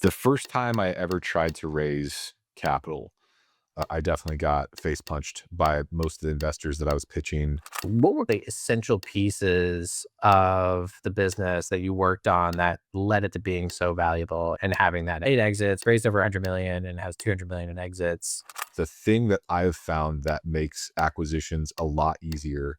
The first time I ever tried to raise capital, I definitely got face punched by most of the investors that I was pitching. What were the essential pieces of the business that you worked on that led it to being so valuable and having that 8 exits, raised over 100 million and has 200 million in exits? The thing that I've found that makes acquisitions a lot easier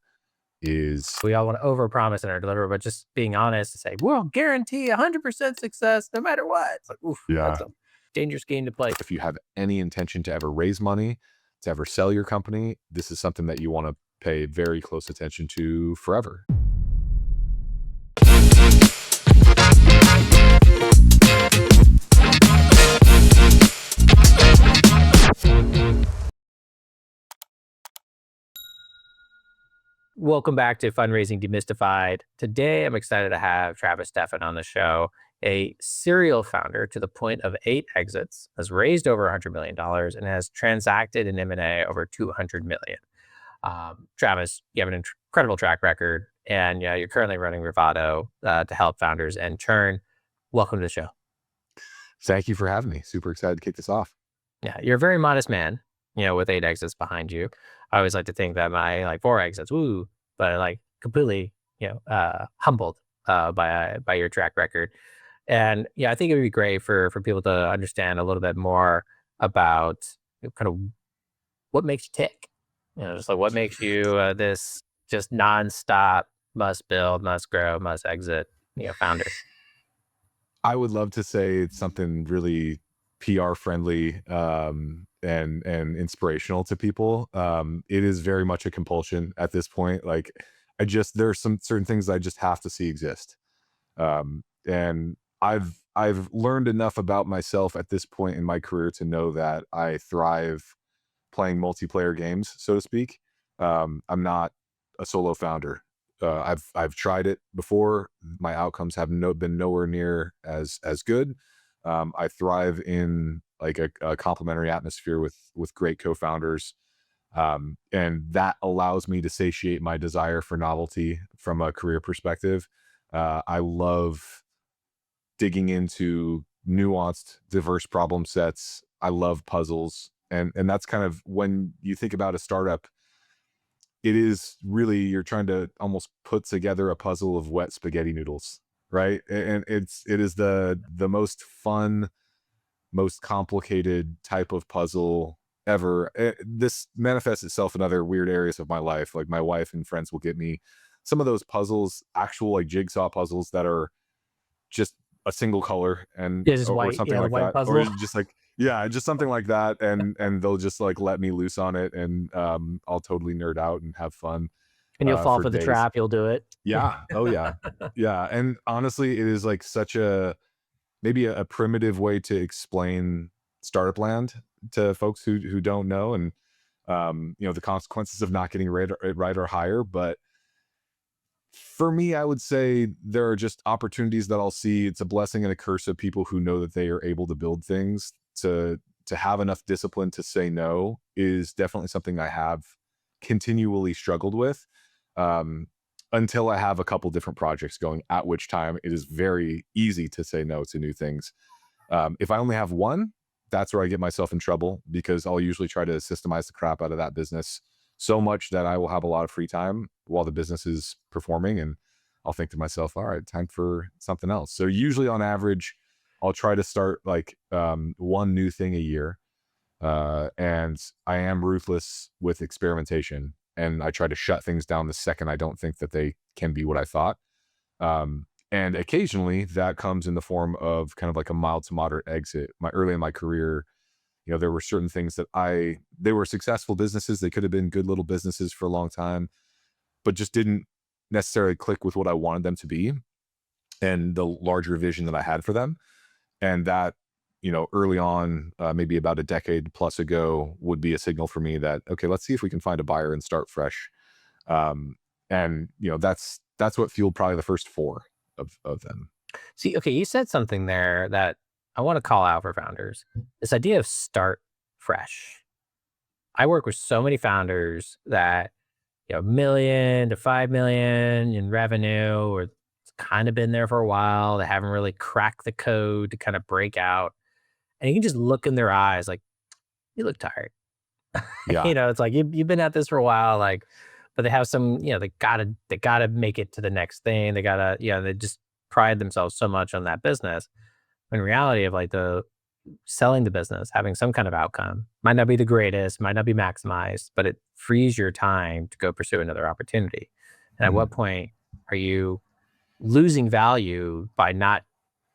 is We all want to overpromise and underdeliver, but just being honest to say, we'll guarantee 100% success no matter what. It's like, oof, yeah, that's a dangerous game to play. if you have any intention to ever raise money, to ever sell your company, this is something that you want to pay very close attention to forever. Welcome back to Fundraising Demystified. Today, I'm excited to have Travis Steffen on the show, a serial founder to the point of 8 exits, has raised over $100 million, and has transacted in M&A over $200 million. Travis, you have an incredible track record, and you're currently running Revatto to help founders and Churn. Welcome to the show. Thank you for having me. Super excited to kick this off. Yeah, you're a very modest man, with 8 exits behind you. I always like to think that my 4 exits, woo, but completely, humbled by your track record. And I think it would be great for people to understand a little bit more about kind of what makes you tick. Just like what makes you this just nonstop must build, must grow, must exit, founder. I would love to say it's something really PR friendly and inspirational to people. It is very much a compulsion at this point. Like there's some certain things I just have to see exist. And I've learned enough about myself at this point in my career to know that I thrive playing multiplayer games, so to speak. I'm not a solo founder. I've tried it before. My outcomes have been nowhere near as good. I thrive in like a complementary atmosphere with great co-founders, and that allows me to satiate my desire for novelty from a career perspective. I love digging into nuanced, diverse problem sets. I love puzzles, and that's kind of when you think about a startup. It is really you're trying to almost put together a puzzle of wet spaghetti noodles, right? And it is the most fun, most complicated type of puzzle ever. This manifests itself in other weird areas of my life. Like my wife and friends will get me some of those puzzles, actual like jigsaw puzzles that are just a single color and Is or white, something the like white that, or puzzle. just like just something like that, and they'll just like let me loose on it, and I'll totally nerd out and have fun And you'll fall for for the days. trap, you'll do it. Yeah. Oh yeah. Yeah. And honestly, it is like such maybe a primitive way to explain startup land to folks who don't know, and the consequences of not getting right or higher. But for me, I would say there are just opportunities that I'll see. It's a blessing and a curse of people who know that they are able to build things. To have enough discipline to say no is definitely something I have continually struggled with, um, until I have a couple different projects going, at which time it is very easy to say no to new things. If I only have one, that's where I get myself in trouble, because I'll usually try to systemize the crap out of that business so much that I will have a lot of free time while the business is performing. And I'll think to myself, all right, time for something else. So usually on average, I'll try to start like one new thing a year. And I am ruthless with experimentation, and I try to shut things down the second I don't think that they can be what I thought. And occasionally that comes in the form of kind of like a mild to moderate exit. Early in my career, there were certain things that they were successful businesses. They could have been good little businesses for a long time, but just didn't necessarily click with what I wanted them to be and the larger vision that I had for them. And that, early on, maybe about a decade plus ago, would be a signal for me that, okay, let's see if we can find a buyer and start fresh. And that's what fueled probably the first four of them. See, okay, you said something there that I want to call out for founders. This idea of start fresh. I work with so many founders that, 1 million to 5 million in revenue, or kind of been there for a while. They haven't really cracked the code to kind of break out. And you can just look in their eyes like, you look tired. Yeah. It's like you've been at this for a while, like, but they have some, they gotta make it to the next thing. They gotta, they just pride themselves so much on that business. In reality of like the selling the business, having some kind of outcome might not be the greatest, might not be maximized, but it frees your time to go pursue another opportunity. And at Mhm. what point are you losing value by not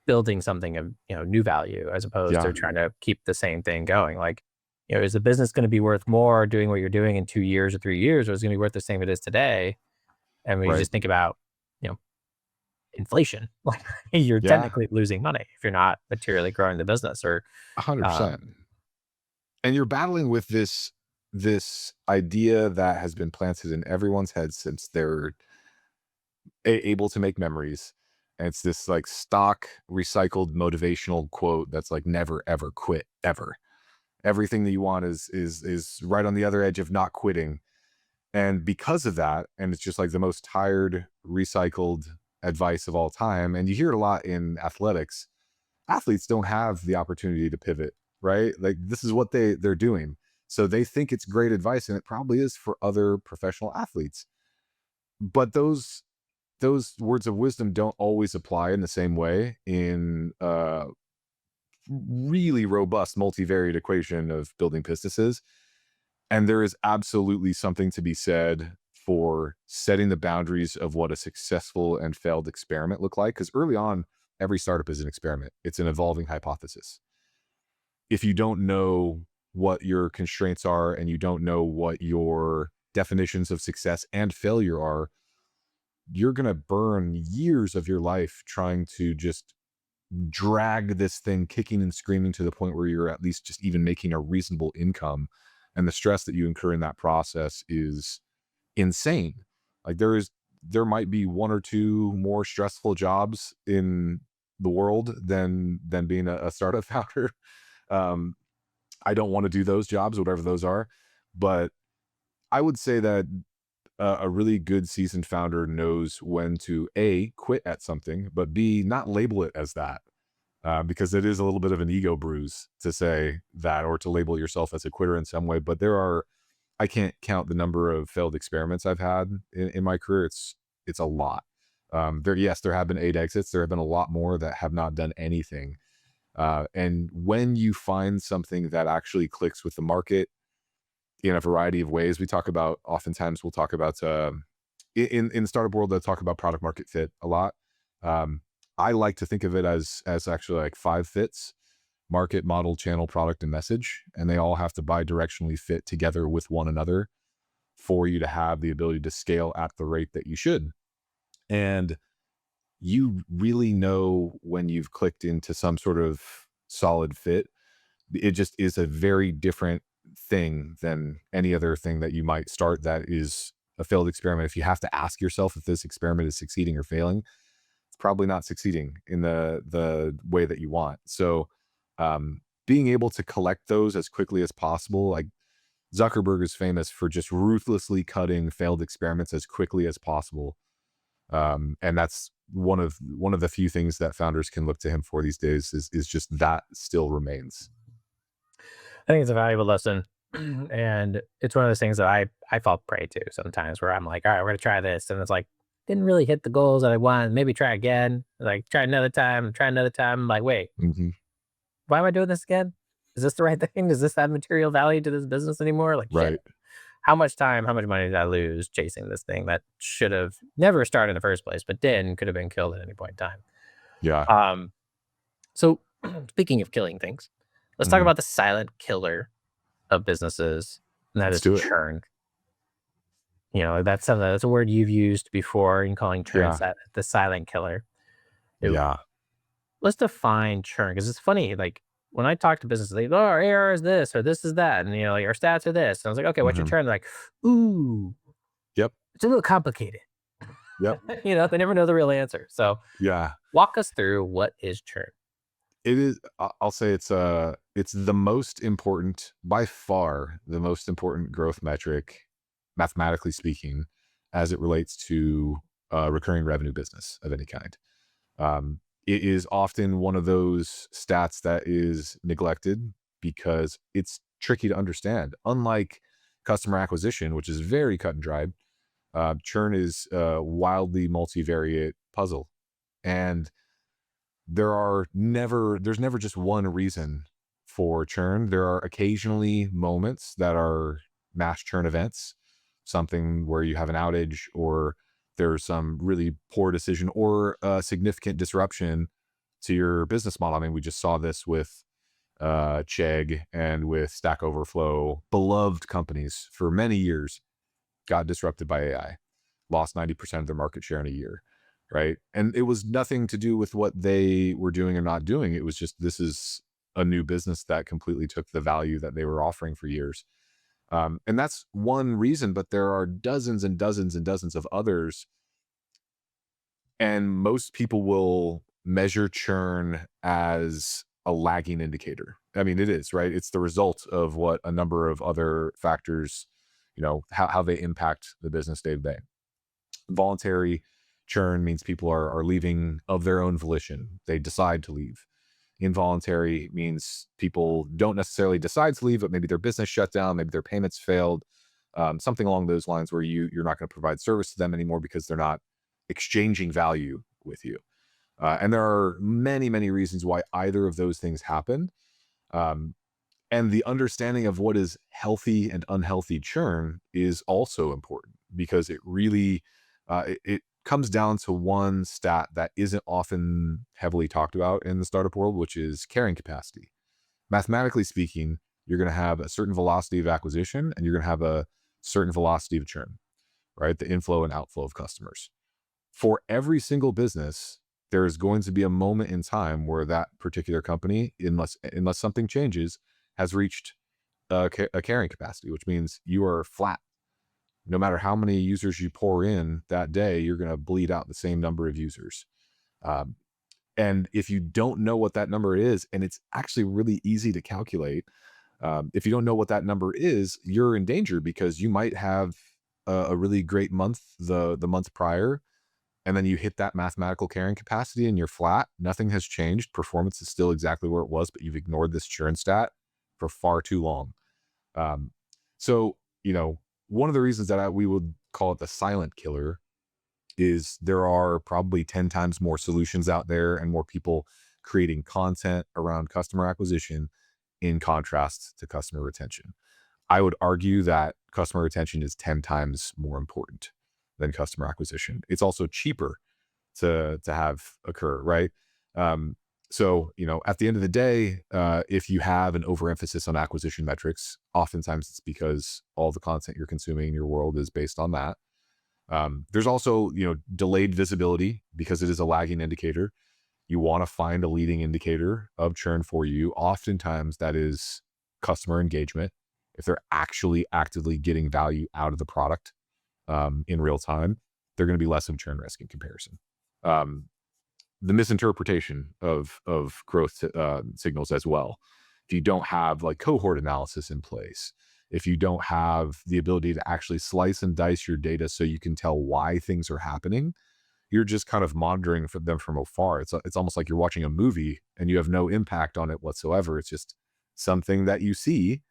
building something of new value as opposed to Yeah. trying to keep the same thing going? Like, is the business going to be worth more doing what you're doing in 2 years or 3 years, or is it going to be worth the same it is today? And when you Right. just think about you know inflation, like you're Yeah. technically losing money if you're not materially growing the business. Or 100%. um, And you're battling with this idea that has been planted in everyone's head since they're able to make memories. And it's this like stock recycled motivational quote that's like never ever quit ever. Everything that you want is right on the other edge of not quitting. And because of that, and it's just like the most tired recycled advice of all time, and you hear it a lot in athletics. Athletes don't have the opportunity to pivot, right? Like this is what they're doing. So they think it's great advice, and it probably is for other professional athletes. But those words of wisdom don't always apply in the same way in really robust multivariate equation of building businesses. And there is absolutely something to be said for setting the boundaries of what a successful and failed experiment look like. Because early on, every startup is an experiment. It's an evolving hypothesis. If you don't know what your constraints are and you don't know what your definitions of success and failure are, you're going to burn years of your life trying to just drag this thing kicking and screaming to the point where you're at least just even making a reasonable income. And the stress that you incur in that process is insane. Like there might be one or two more stressful jobs in the world than being a startup founder. Um, I don't want to do those jobs, whatever those are. But I would say that a really good seasoned founder knows when to A, quit at something, but B, not label it as that. Because it is a little bit of an ego bruise to say that or to label yourself as a quitter in some way. But I can't count the number of failed experiments I've had in my career. It's a lot. Yes, there have been 8 exits. There have been a lot more that have not done anything. And when you find something that actually clicks with the market in a variety of ways, oftentimes we'll talk about in the startup world, they'll talk about product market fit a lot. Um, I like to think of it as actually like 5 fits: market, model, channel, product, and message, and they all have to bi-directionally fit together with one another for you to have the ability to scale at the rate that you should. And you really know when you've clicked into some sort of solid fit. It just is a very different thing than any other thing that you might start that is a failed experiment. If you have to ask yourself if this experiment is succeeding or failing, it's probably not succeeding in the way that you want. So being able to collect those as quickly as possible, like Zuckerberg is famous for just ruthlessly cutting failed experiments as quickly as possible. And that's one of the few things that founders can look to him for these days is just that still remains. I think it's a valuable lesson. And it's one of those things that I fall prey to sometimes where I'm like, all right, we're gonna try this. And it's like, didn't really hit the goals that I wanted. Maybe try again. Like try another time, try another time. I'm like, wait, Mhm. why am I doing this again? Is this the right thing? Does this add material value to this business anymore? Like shit. Right. How much time, how much money did I lose chasing this thing that should have never started in the first place, but did and could have been killed at any point in time? Yeah. Um, so speaking of killing things, let's talk Mhm. about the silent killer of businesses, and that Let's is do it. churn. That's a word you've used before in calling churn Yeah. the silent killer. It- Yeah. let's define churn because it's funny. Like when I talk to businesses, they go, "Oh, our AR is this or this is that," and like our stats are this. And I was like, "Okay, what's your Mhm. churn?" They're like, "Ooh, Yep. it's a little complicated." Yep. They never know the real answer. So Yeah. walk us through what is churn. It is. I'll say it's the most important, by far, the most important growth metric, mathematically speaking, as it relates to recurring revenue business of any kind. It is often one of those stats that is neglected because it's tricky to understand. Unlike customer acquisition, which is very cut and dried, churn is a wildly multivariate puzzle. And there's never just one reason for churn. There are occasionally moments that are mass churn events, something where you have an outage or there's some really poor decision or a significant disruption to your business model. I mean, we just saw this with Chegg and with Stack Overflow, beloved companies for many years, got disrupted by AI, lost 90% of their market share in a year, right? And it was nothing to do with what they were doing or not doing. It was just, this is a new business that completely took the value that they were offering for years. And that's one reason, but there are dozens and dozens and dozens of others. And most people will measure churn as a lagging indicator. I mean, it is, right? It's the result of what a number of other factors, how they impact the business day to day. Voluntary churn means people are leaving of their own volition. They decide to leave. Involuntary means people don't necessarily decide to leave, but maybe their business shut down, maybe their payments failed, something along those lines where you're not going to provide service to them anymore because they're not exchanging value with you. And there are many, many reasons why either of those things happen. And the understanding of what is healthy and unhealthy churn is also important because it really, it comes down to one stat that isn't often heavily talked about in the startup world, which is carrying capacity. Mathematically speaking, you're going to have a certain velocity of acquisition and you're going to have a certain velocity of churn, right? The inflow and outflow of customers. For every single business, there is going to be a moment in time where that particular company, unless something changes, has reached a carrying capacity, which means you are flat. No matter how many users you pour in that day, you're going to bleed out the same number of users. And if you don't know what that number is, and it's actually really easy to calculate, if you don't know what that number is, you're in danger because you might have a really great month the month prior, and then you hit that mathematical carrying capacity and you're flat. Nothing has changed. Performance is still exactly where it was, but you've ignored this churn stat for far too long. So, one of the reasons that we would call it the silent killer is there are probably 10 times more solutions out there and more people creating content around customer acquisition in contrast to customer retention. I would argue that customer retention is 10 times more important than customer acquisition. It's also cheaper to have occur, right? So, at the end of the day, if you have an overemphasis on acquisition metrics, oftentimes it's because all the content you're consuming in your world is based on that. There's also, delayed visibility because it is a lagging indicator. You want to find a leading indicator of churn for you. Oftentimes that is customer engagement. If they're actually actively getting value out of the product in real time, they're going to be less of churn risk in comparison. The misinterpretation of growth signals as well. If you don't have like cohort analysis in place, if you don't have the ability to actually slice and dice your data so you can tell why things are happening, you're just kind of monitoring for them from afar. It's almost like you're watching a movie and you have no impact on it whatsoever. It's just something that you see,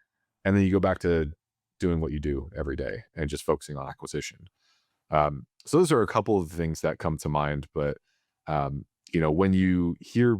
and then you go back to doing what you do every day and just focusing on acquisition. So those are a couple of things that come to mind. But when you hear,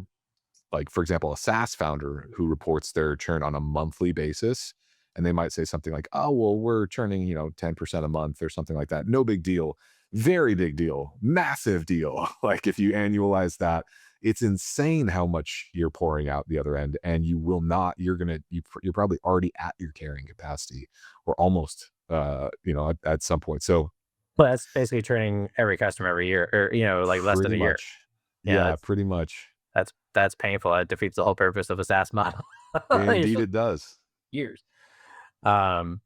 like, for example, a SaaS founder who reports their churn on a monthly basis, and they might say something like, oh, well, we're churning, 10% a month or something like that. No big deal. Very big deal. Massive deal. Like if you annualize that, it's insane how much you're pouring out the other end, and you're probably already at your carrying capacity or almost, at some point. So Well, that's basically turning every customer every year, or like less than pretty a year. much. Yeah, Yeah, pretty much. that's painful. It defeats the whole purpose of a SaaS model. You're Indeed supposed it does. years. Um,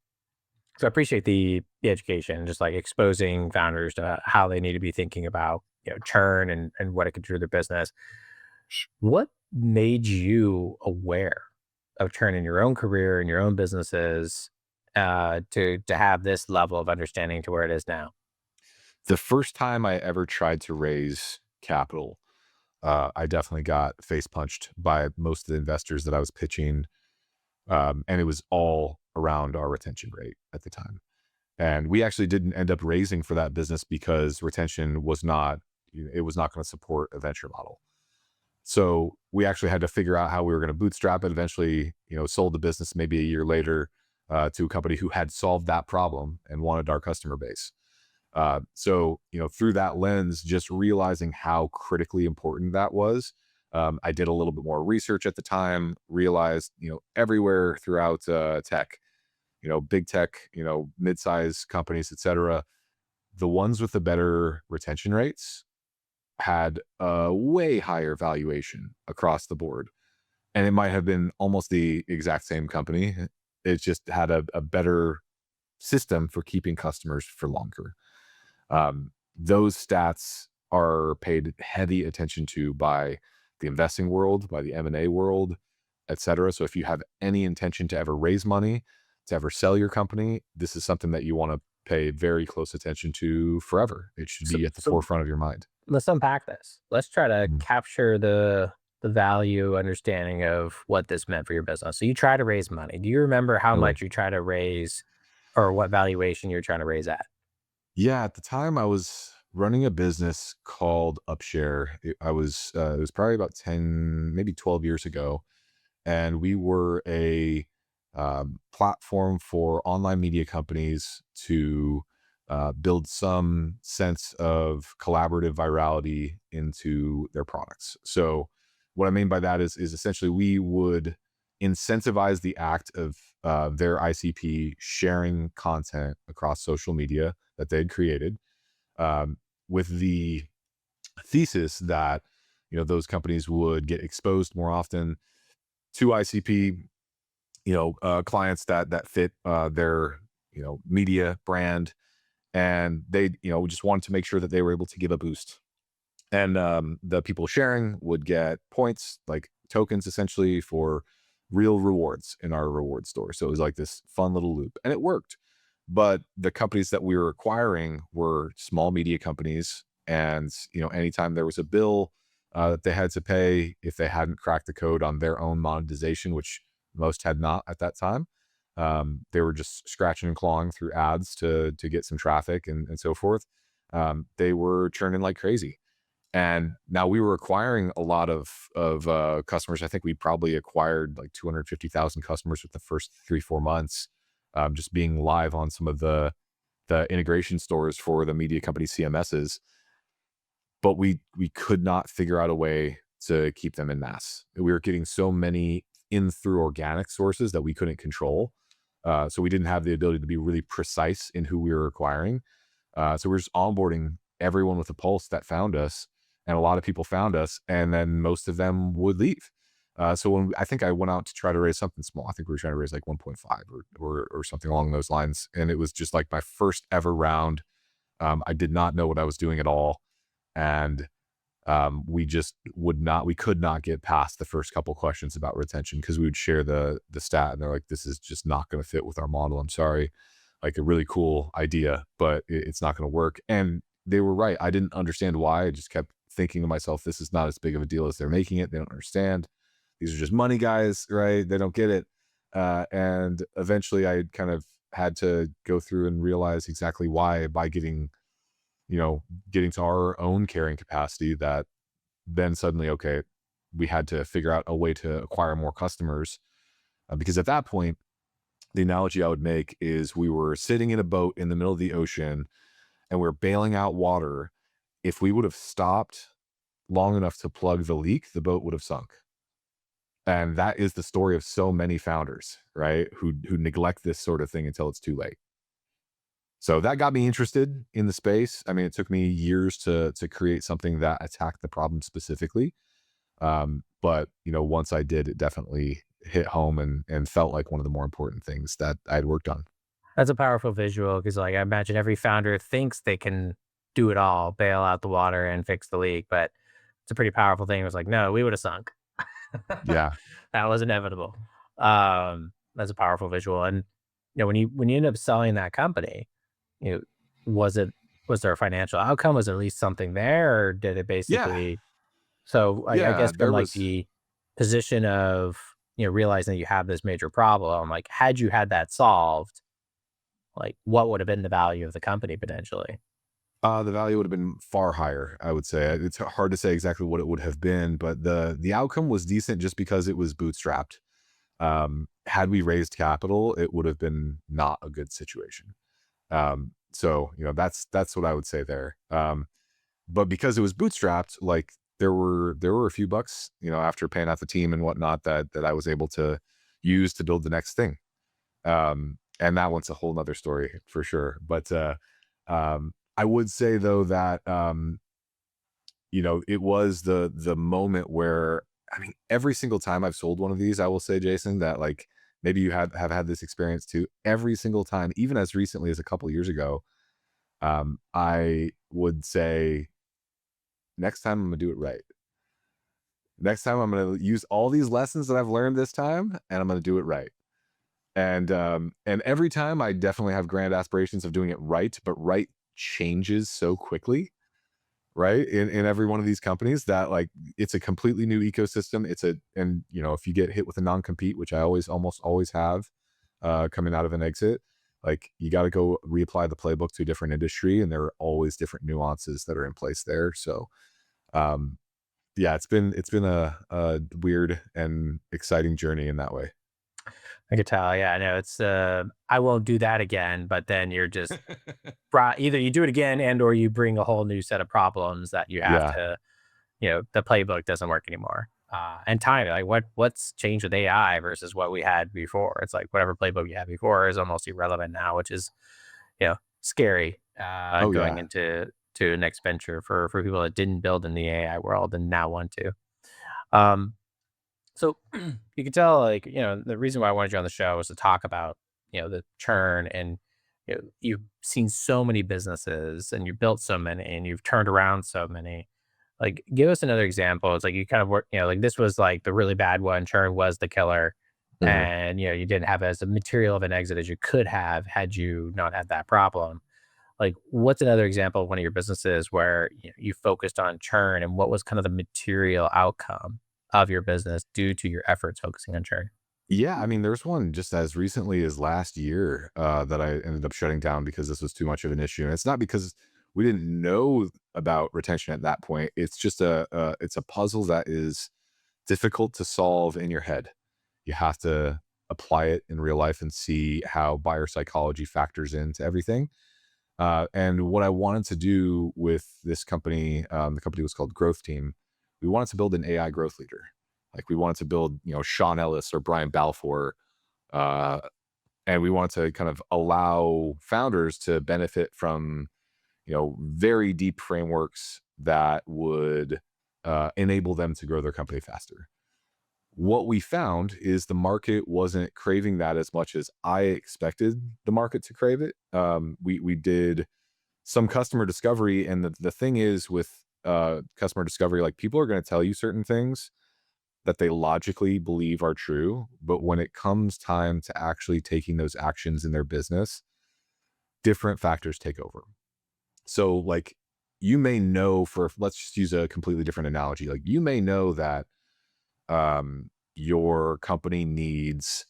so I appreciate the education, just like exposing founders to how they need to be thinking about churn and what it could do to their business. What made you aware of churn in your own career and your own businesses to have this level of understanding to where it is now? The first time I ever tried to raise capital, I definitely got face punched by most of the investors that I was pitching, and it was all around our retention rate at the time. And we actually didn't end up raising for that business because retention was not, it was not going to support a venture model. So we actually had to figure out how we were going to bootstrap it. Eventually, sold the business maybe a year later to a company who had solved that problem and wanted our customer base. So through that lens, just realizing how critically important that was, I did a little bit more research at the time, realized, everywhere throughout tech, big tech, mid-size companies, et cetera, the ones with the better retention rates had a way higher valuation across the board. And it might have been almost the exact same company. It just had a better system for keeping customers for longer. Those stats are paid heavy attention to by the investing world, by the M&A world, et cetera. So if you have any intention to ever raise money, to ever sell your company, this is something that you want to pay very close attention to forever. It should So, be at the so forefront of your mind. let's unpack this. Let's try to Mhm. capture the value understanding of what this meant for your business. So you try to raise money. Do you remember how Totally. much you try to raise or what valuation you're trying to raise at? Yeah, at the time I was running a business called Upshare. It was probably about 10, maybe 12 years ago, and we were a platform for online media companies to build some sense of collaborative virality into their products. So, what I mean by that is essentially we would incentivize the act of their ICP sharing content across social media that they'd created, um, with the thesis that those companies would get exposed more often to ICP, clients that fit their media brand, and they just wanted to make sure that they were able to give a boost. And the people sharing would get points, like tokens, essentially for real rewards in our reward store. So it was like this fun little loop, and it worked. But the companies that we were acquiring were small media companies, and anytime there was a bill that they had to pay, if they hadn't cracked the code on their own monetization, which most had not at that time, they were just scratching and clawing through ads to get some traffic and so forth. They were churning like crazy. And now we were acquiring a lot of customers. I think we probably acquired like 250,000 customers with the first 3-4 months, just being live on some of the integration stores for the media company CMSs. But we could not figure out a way to keep them in mass. We were getting so many in through organic sources that we couldn't control. So we didn't have the ability to be really precise in who we were acquiring. So we're just onboarding everyone with a pulse that found us, and a lot of people found us, and then most of them would leave. So when I think I went out to try to raise something small, I think we were trying to raise like 1.5 or something along those lines, and it was just like my first ever round. I did not know what I was doing at all, and we just we could not get past the first couple questions about retention because we would share the stat, and they're like, "This is just not going to fit with our model. I'm sorry." Like a really cool idea, but it's not going to work. And they were right. I didn't understand why. I just kept thinking to myself, this is not as big of a deal as they're making it. They don't understand. These are just money guys, right? They don't get it. And eventually I kind of had to go through and realize exactly why by you know, getting to our own carrying capacity that then suddenly, okay, we had to figure out a way to acquire more customers. Because at that point, the analogy I would make is we were sitting in a boat in the middle of the ocean and we're bailing out water. If we would have stopped long enough to plug the leak, the boat would have sunk. And that is the story of so many founders, right? Who neglect this sort of thing until it's too late. So that got me interested in the space. I mean, it took me years to create something that attacked the problem specifically. But once I did, it definitely hit home and felt like one of the more important things that I had worked on. That's a powerful visual because, like, I imagine every founder thinks they can do it all, bail out the water and fix the leak, but it's a pretty powerful thing. It was like, no, we would have sunk. Yeah. That was inevitable. That's a powerful visual. And when you end up selling that company, you know, was it Was there a financial outcome? Was there at least something there, or did it Yeah, basically? So I yeah, guess from there like was. the position of realizing that you have this major problem, like had you had that solved, like what would have been the value of the company potentially? The value would have been far higher, I would say. It's hard to say exactly what it would have been, but the outcome was decent just because it was bootstrapped. Had we raised capital, it would have been not a good situation. So that's what I would say there. But because it was bootstrapped, like there were a few bucks, after paying out the team and whatnot, that I was able to use to build the next thing. And that one's a whole nother story for sure. But I would say though that it was the moment where, I mean, every single time I've sold one of these, I will say, Jason, that like maybe you have had this experience too. Every single time, even as recently as a couple years ago, I would say, next time I'm gonna do it right. Next time I'm gonna use all these lessons that I've learned this time, and I'm gonna do it right. And every time I definitely have grand aspirations of doing it right, but right changes so quickly, right? In every one of these companies, that like it's a completely new ecosystem. And if you get hit with a non-compete, which I almost always have, coming out of an exit, like you got to go reapply the playbook to a different industry, and there are always different nuances that are in place there. So um yeah, it's been a weird and exciting journey in that way. I could tell. Yeah, I know it's. I won't do that again. But then you're just either you do it again and or you bring a whole new set of problems that you have Yeah. to. The playbook doesn't work anymore. And time, like what's changed with AI versus what we had before? It's like whatever playbook you had before is almost irrelevant now, which is scary Oh going yeah. into to next venture for people that didn't build in the AI world and now want to. Um, so you can tell, like, the reason why I wanted you on the show was to talk about, the churn and you've seen so many businesses and you built so many and you've turned around so many. Like, give us another example. It's like you kind of work, like this was like the really bad one. Churn was the killer. Mhm. And you didn't have as a material of an exit as you could have had you not had that problem. Like, what's another example of one of your businesses where you focused on churn and what was kind of the material outcome of your business due to your efforts focusing on churn? Yeah, I mean, there's one just as recently as last year, that I ended up shutting down because this was too much of an issue. And it's not because we didn't know about retention at that point. It's just it's a puzzle that is difficult to solve in your head. You have to apply it in real life and see how buyer psychology factors into everything. And what I wanted to do with this company, the company was called Growth Team. We wanted to build an AI growth leader. Like we wanted to build, Sean Ellis or Brian Balfour, uh, and we wanted to kind of allow founders to benefit from, very deep frameworks that would enable them to grow their company faster. What we found is the market wasn't craving that as much as I expected the market to crave it. We did some customer discovery, and the thing is with customer discovery, like people are going to tell you certain things that they logically believe are true, but when it comes time to actually taking those actions in their business, different factors take over. So like you may know, for let's just use a completely different analogy, like you may know that your company needs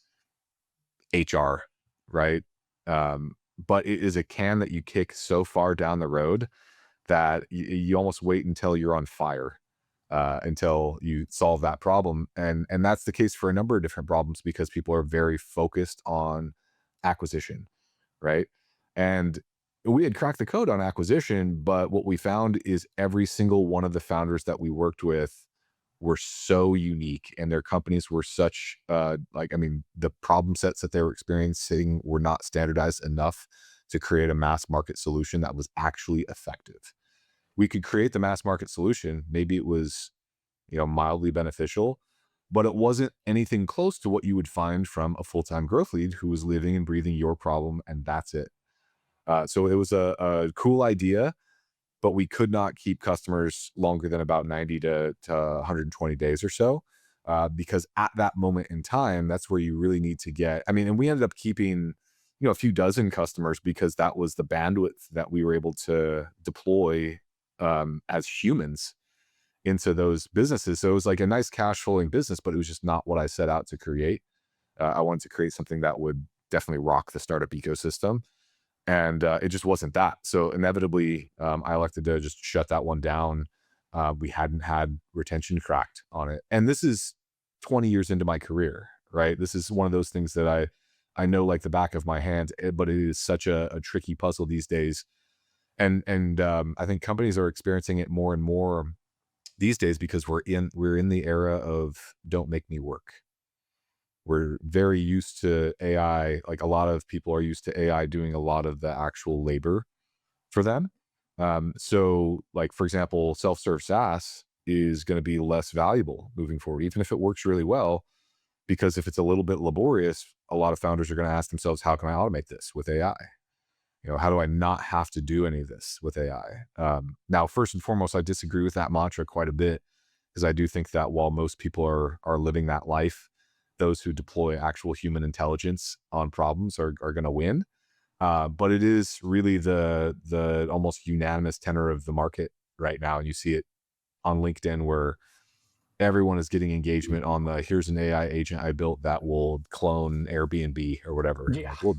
HR, right? But it is a can that you kick so far down the road that you almost wait until you're on fire, until you solve that problem. And that's the case for a number of different problems because people are very focused on acquisition, right? And we had cracked the code on acquisition, but what we found is every single one of the founders that we worked with were so unique, and their companies were such like, I mean, the problem sets that they were experiencing were not standardized enough to create a mass market solution that was actually effective. We could create the mass market solution. Maybe it was, mildly beneficial, but it wasn't anything close to what you would find from a full-time growth lead who was living and breathing your problem, and that's it. So it was a cool idea, but we could not keep customers longer than about 90 to 120 days or so. Because at that moment in time, that's where you really need to get. I mean, and we ended up keeping a few dozen customers because that was the bandwidth that we were able to deploy as humans into those businesses. So it was like a nice cash flowing business, but it was just not what I set out to create. I wanted to create something that would definitely rock the startup ecosystem, and it just wasn't that. So inevitably, I elected to just shut that one down. We hadn't had retention cracked on it, and this is 20 years into my career, right? This is one of those things that I know like the back of my hand, but it is such a tricky puzzle these days. And I think companies are experiencing it more and more these days because we're in the era of don't make me work. We're very used to AI. Like a lot of people are used to AI doing a lot of the actual labor for them. So like, for example, self-serve SaaS is going to be less valuable moving forward, even if it works really well, because if it's a little bit laborious, a lot of founders are going to ask themselves, how can I automate this with AI? How do I not have to do any of this with AI? Now, first and foremost, I disagree with that mantra quite a bit because I do think that while most people are living that life, those who deploy actual human intelligence on problems are going to win. But it is really the almost unanimous tenor of the market right now, and you see it on LinkedIn where everyone is getting engagement on the here's an AI agent I built that will clone Airbnb or whatever. Yeah. Like, well,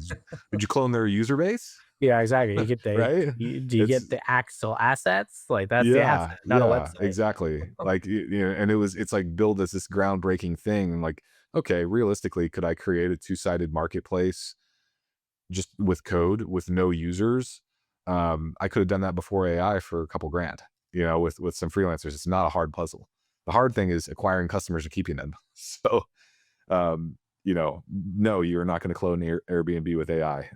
did you clone their user base? Yeah, exactly. Right? Do you It's get the actual assets? Like that's the yeah, asset, not a yeah, website. exactly. Like and it's like build as this groundbreaking thing. And like, okay, realistically, could I create a two-sided marketplace just with code with no users? I could have done that before AI for a couple grand, with some freelancers. It's not a hard puzzle. The hard thing is acquiring customers and keeping them. So, no, you're not going to clone Airbnb with AI.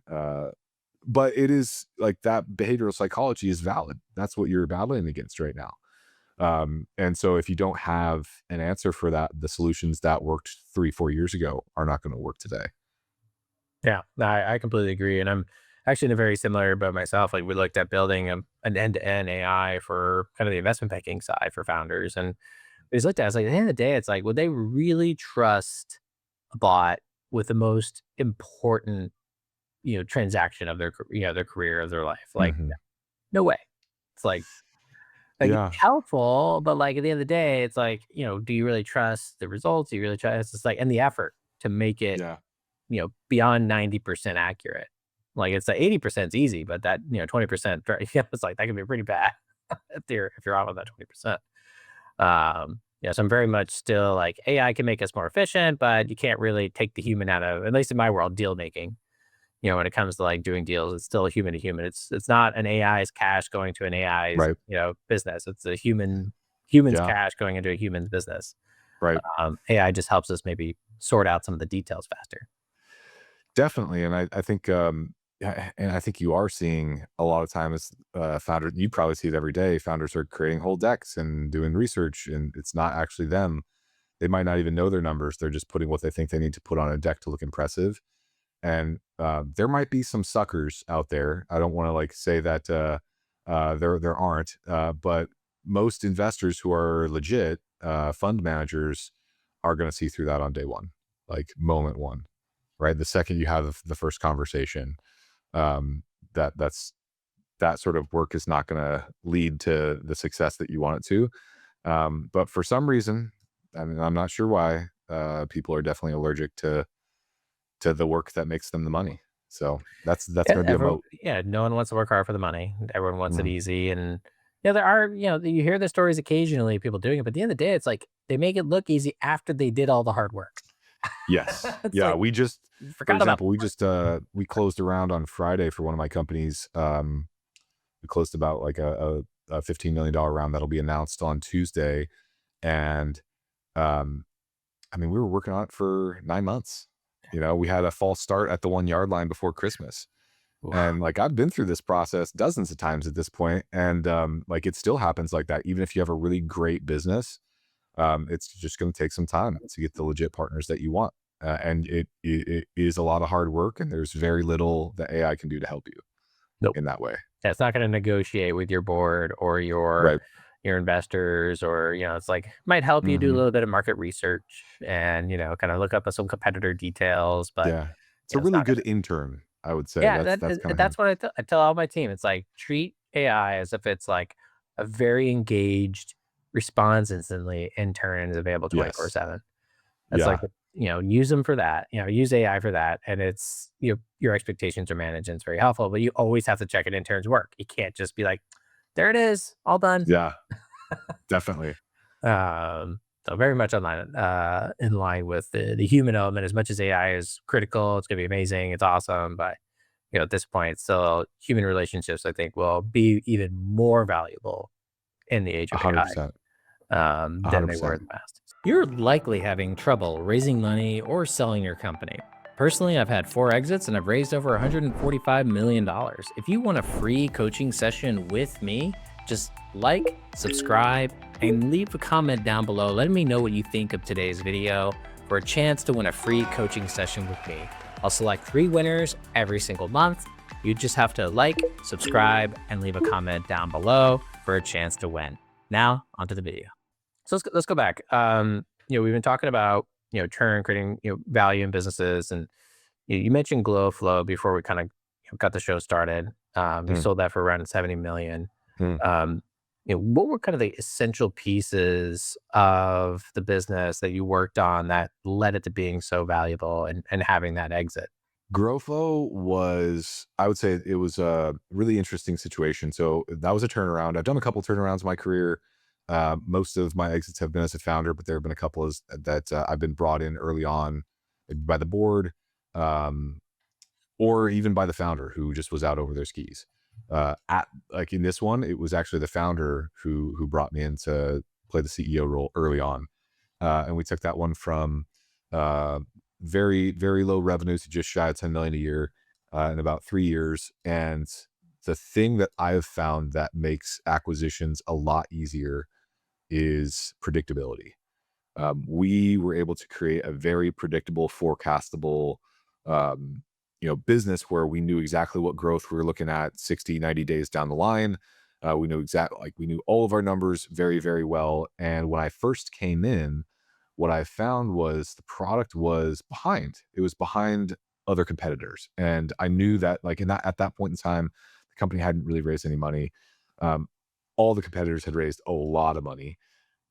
But it is like that behavioral psychology is valid. That's what you're battling against right now. And so if you don't have an answer for that, the solutions that worked 3-4 years ago are not going to work today. Yeah, no, I completely agree, and I'm actually in a very similar boat myself. Like we looked at building an end-to-end AI for kind of the investment banking side for founders, and we just looked at it, it's like at the end of the day, it's like, would they really trust a bot with the most important, transaction of their career of their life? Like, Hmm. no way. It's like it's Yeah. helpful, but like at the end of the day, it's like, do you really trust the results? Do you really trust? It's like, and the effort to make it Yeah. beyond 90% accurate. Like it's the 80% is easy, but that, 20%, it's like that can be pretty bad if you're out on that 20%. Yeah, so I'm very much still like AI can make us more efficient, but you can't really take the human out of, at least in my world, deal making. When it comes to like doing deals, it's still human to human. It's not an AI's cash going to an AI's, Right. business. It's a human's Yeah. cash going into a human's business. Right. AI just helps us maybe sort out some of the details faster. Definitely. And I think, yeah, and I think you are seeing a lot of times, founders, you probably see it every day. Founders are creating whole decks and doing research, and it's not actually them. They might not even know their numbers. They're just putting what they think they need to put on a deck to look impressive. And there might be some suckers out there. I don't want to like say that there aren't, but most investors who are legit fund managers are going to see through that on day one, like moment one, right? The second you have the first conversation, um, that sort of work is not going to lead to the success that you want it to. But for some reason, I mean, I'm not sure why, people are definitely allergic to the work that makes them the money. So that's Yeah, going to be a moat. no one wants to work hard for the money. Everyone wants it Mhm. easy, and there are, you hear the stories occasionally, people doing it, but at the end of the day, it's like they make it look easy after they did all the hard work. Yes. It's Yeah. like We just, you for forgot about example, we closed around on Friday for one of my companies. We closed about like a $15 million round that'll be announced on Tuesday. And um, I mean, we were working on it for 9 months. We had a false start at the 1 yard line before Christmas. Oof. And like I've been through this process dozens of times at this point, and like it still happens like that. Even if you have a really great business, it's just going to take some time to get the legit partners that you want, and it is a lot of hard work, and there's very little that AI can do to help you Nope. in that way. Yeah, it's not going to negotiate with your board or your Right. your investors, or it's like might help you do a Hmm. little bit of market research and kind of look up some competitor details, but Yeah, it's a it's really not good gonna. intern. I would say Yeah, that's kind of that's him. what I tell all my team. It's like, treat AI as if it's like a very engaged response instantly intern is available Yes. 24/7. That's like, Yeah. use them for that, use AI for that. And it's, your expectations are managed and it's very helpful, but you always have to check an intern's work. You can't just be like, there it is, all done. Yeah. Definitely. So very much in line with the human element. As much as AI is critical, it's gonna be amazing, it's awesome, but at this point, still human relationships, I think, will be even more valuable in the age of AI 100%. than they were 100%. in the past. You're likely having trouble raising money or selling your company. Personally, I've had 4 exits and I've raised over $145 million. If you want a free coaching session with me, just like, subscribe, and leave a comment down below letting me know what you think of today's video for a chance to win a free coaching session with me. I'll select 3 winners every single month. You just have to like, subscribe, and leave a comment down below for a chance to win. Now, onto the video. So let's go back. We've been talking about churn, creating value in businesses, and you mentioned Glow Flow before we kind of got the show started. You Mm, sold that for around 70 million. mm. Um, what were kind of the essential pieces of the business that you worked on that led it to being so valuable and having that exit? Growflow was, I would say it was a really interesting situation. So that was a turnaround. I've done a couple turnarounds in my career. Most of my exits have been as a founder, but there have been a couple that I've been brought in early on by the board, um, or even by the founder who just was out over their skis. At like in this one, it was actually the founder who brought me in to play the CEO role early on, and we took that one from uh, very low revenues to just shy of 10 million a year in about 3 years. And the thing that I've found that makes acquisitions a lot easier is predictability. We were able to create a very predictable, forecastable, business where we knew exactly what growth we were looking at 60, 90 days down the line. We knew exactly, like we knew all of our numbers very well. And when I first came in, what I found was the product was behind. It was behind other competitors. And I knew that like in that at that point in time, the company hadn't really raised any money. Um, all the competitors had raised a lot of money,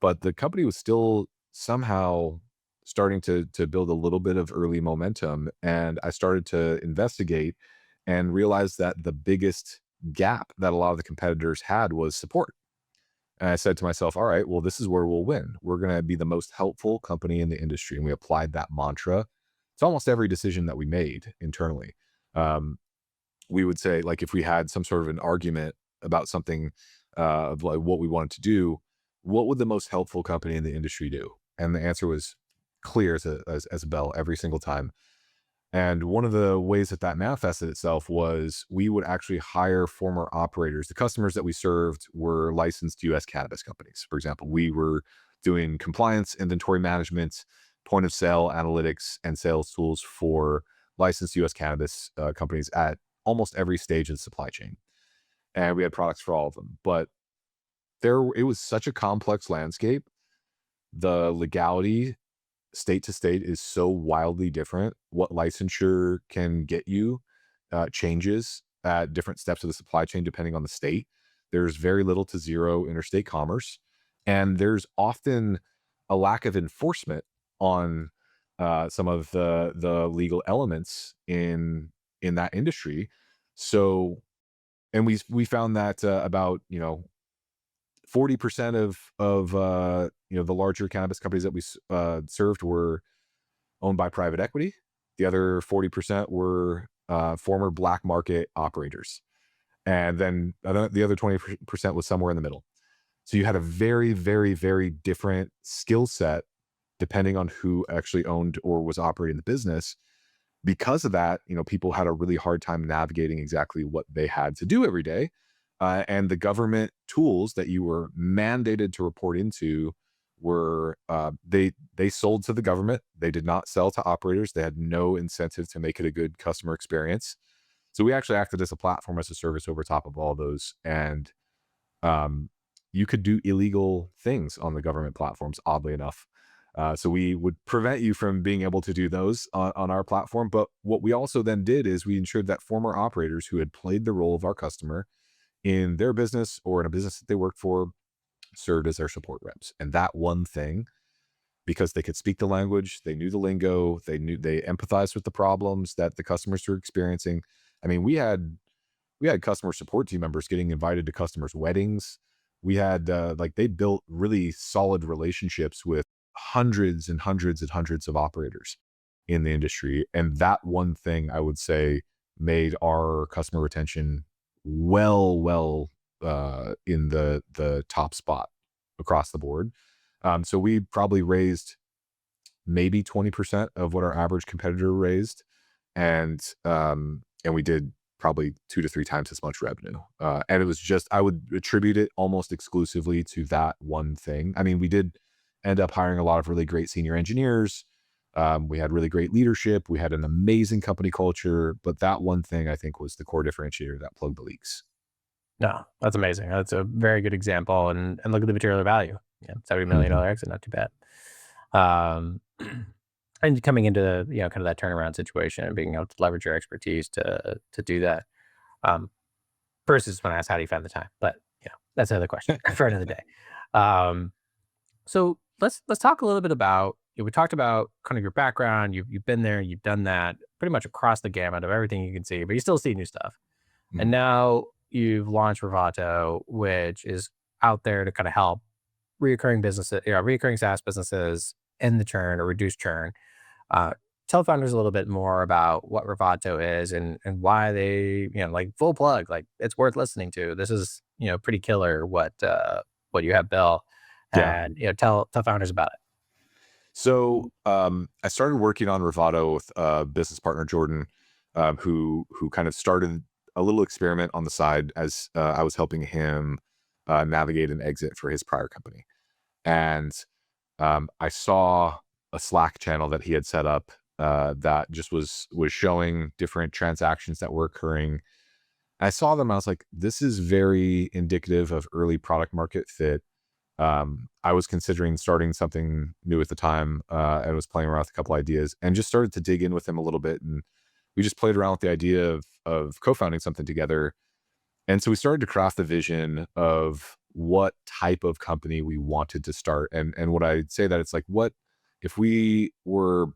but the company was still somehow starting to build a little bit of early momentum. And I started to investigate and realized that the biggest gap that a lot of the competitors had was support. And I said to myself, all right, well, this is where we'll win. We're going to be the most helpful company in the industry. And we applied that mantra to almost every decision that we made internally. Um, we would say, like, if we had some sort of an argument about something of like what we wanted to do, what would the most helpful company in the industry do? And the answer was clear as a bell every single time. And one of the ways that that manifested itself was we would actually hire former operators. The customers that we served were licensed US cannabis companies. For example, we were doing compliance, inventory management, point of sale analytics, and sales tools for licensed US cannabis companies at almost every stage of the supply chain. And we had products for all of them. But it was such a complex landscape. The legality state to state is so wildly different. What licensure can get you changes at different steps of the supply chain depending on the state. There's very little to zero interstate commerce, and there's often a lack of enforcement on some of the legal elements in that industry. So, and we found that about 40% of the larger cannabis companies that we served were owned by private equity. The other 40% were former black market operators. And then the other 20% was somewhere in the middle. So you had a very different skill set depending on who actually owned or was operating the business. Because of that, people had a really hard time navigating exactly what they had to do every day. And the government tools that you were mandated to report into were they sold to the government. They did not sell to operators. They had no incentive to make it a good customer experience. So we actually acted as a platform as a service over top of all those. And um, you could do illegal things on the government platforms, oddly enough. So we would prevent you from being able to do those on our platform. But what we also then did is we ensured that former operators who had played the role of our customer in their business or in a business that they worked for served as our support reps. And that one thing, because they could speak the language, they knew the lingo, they empathized with the problems that the customers were experiencing. I mean, we had customer support team members getting invited to customers' weddings. We had like they built really solid relationships with hundreds and hundreds and hundreds of operators in the industry. And that one thing I would say made our customer retention well in the top spot across the board. So we probably raised maybe 20% of what our average competitor raised, and we did probably 2 to 3 times as much revenue. And it was just I would attribute it almost exclusively to that one thing. I mean, we did end up hiring a lot of really great senior engineers. We had really great leadership. We had an amazing company culture, but that one thing I think was the core differentiator that plugged the leaks. No, that's amazing. That's a very good example. And look at the material value. Yeah, $70 million Mhm. exit, not too bad. Um, and coming into kind of that turnaround situation and being able to leverage your expertise to do that. Um, First is when I asked how do you find the time, but that's another question for another day. Um, so let's talk a little bit about. We talked about kind of your background. You've been there, you've done that pretty much across the gamut of everything you can see, but you still see new stuff. And Mhm. now you've launched Revatto, which is out there to kind of help reoccurring businesses, reoccurring SaaS businesses end the churn or reduce churn. Uh, Tell founders a little bit more about what Revatto is and why they, like full plug, like it's worth listening to. This is, pretty killer what you have built, Yeah. and tell founders about it. So I started working on Revatto with business partner Jordan, who kind of started a little experiment on the side as I was helping him navigate an exit for his prior company. And I saw a Slack channel that he had set up that just was showing different transactions that were occurring. I saw them. I was like, this is very indicative of early product market fit. I was considering starting something new at the time, and was playing around with a couple ideas, and just started to dig in with him a little bit, and we just played around with the idea of co-founding something together. And so we started to craft the vision of what type of company we wanted to start. And what I'd say that it's like, what if we were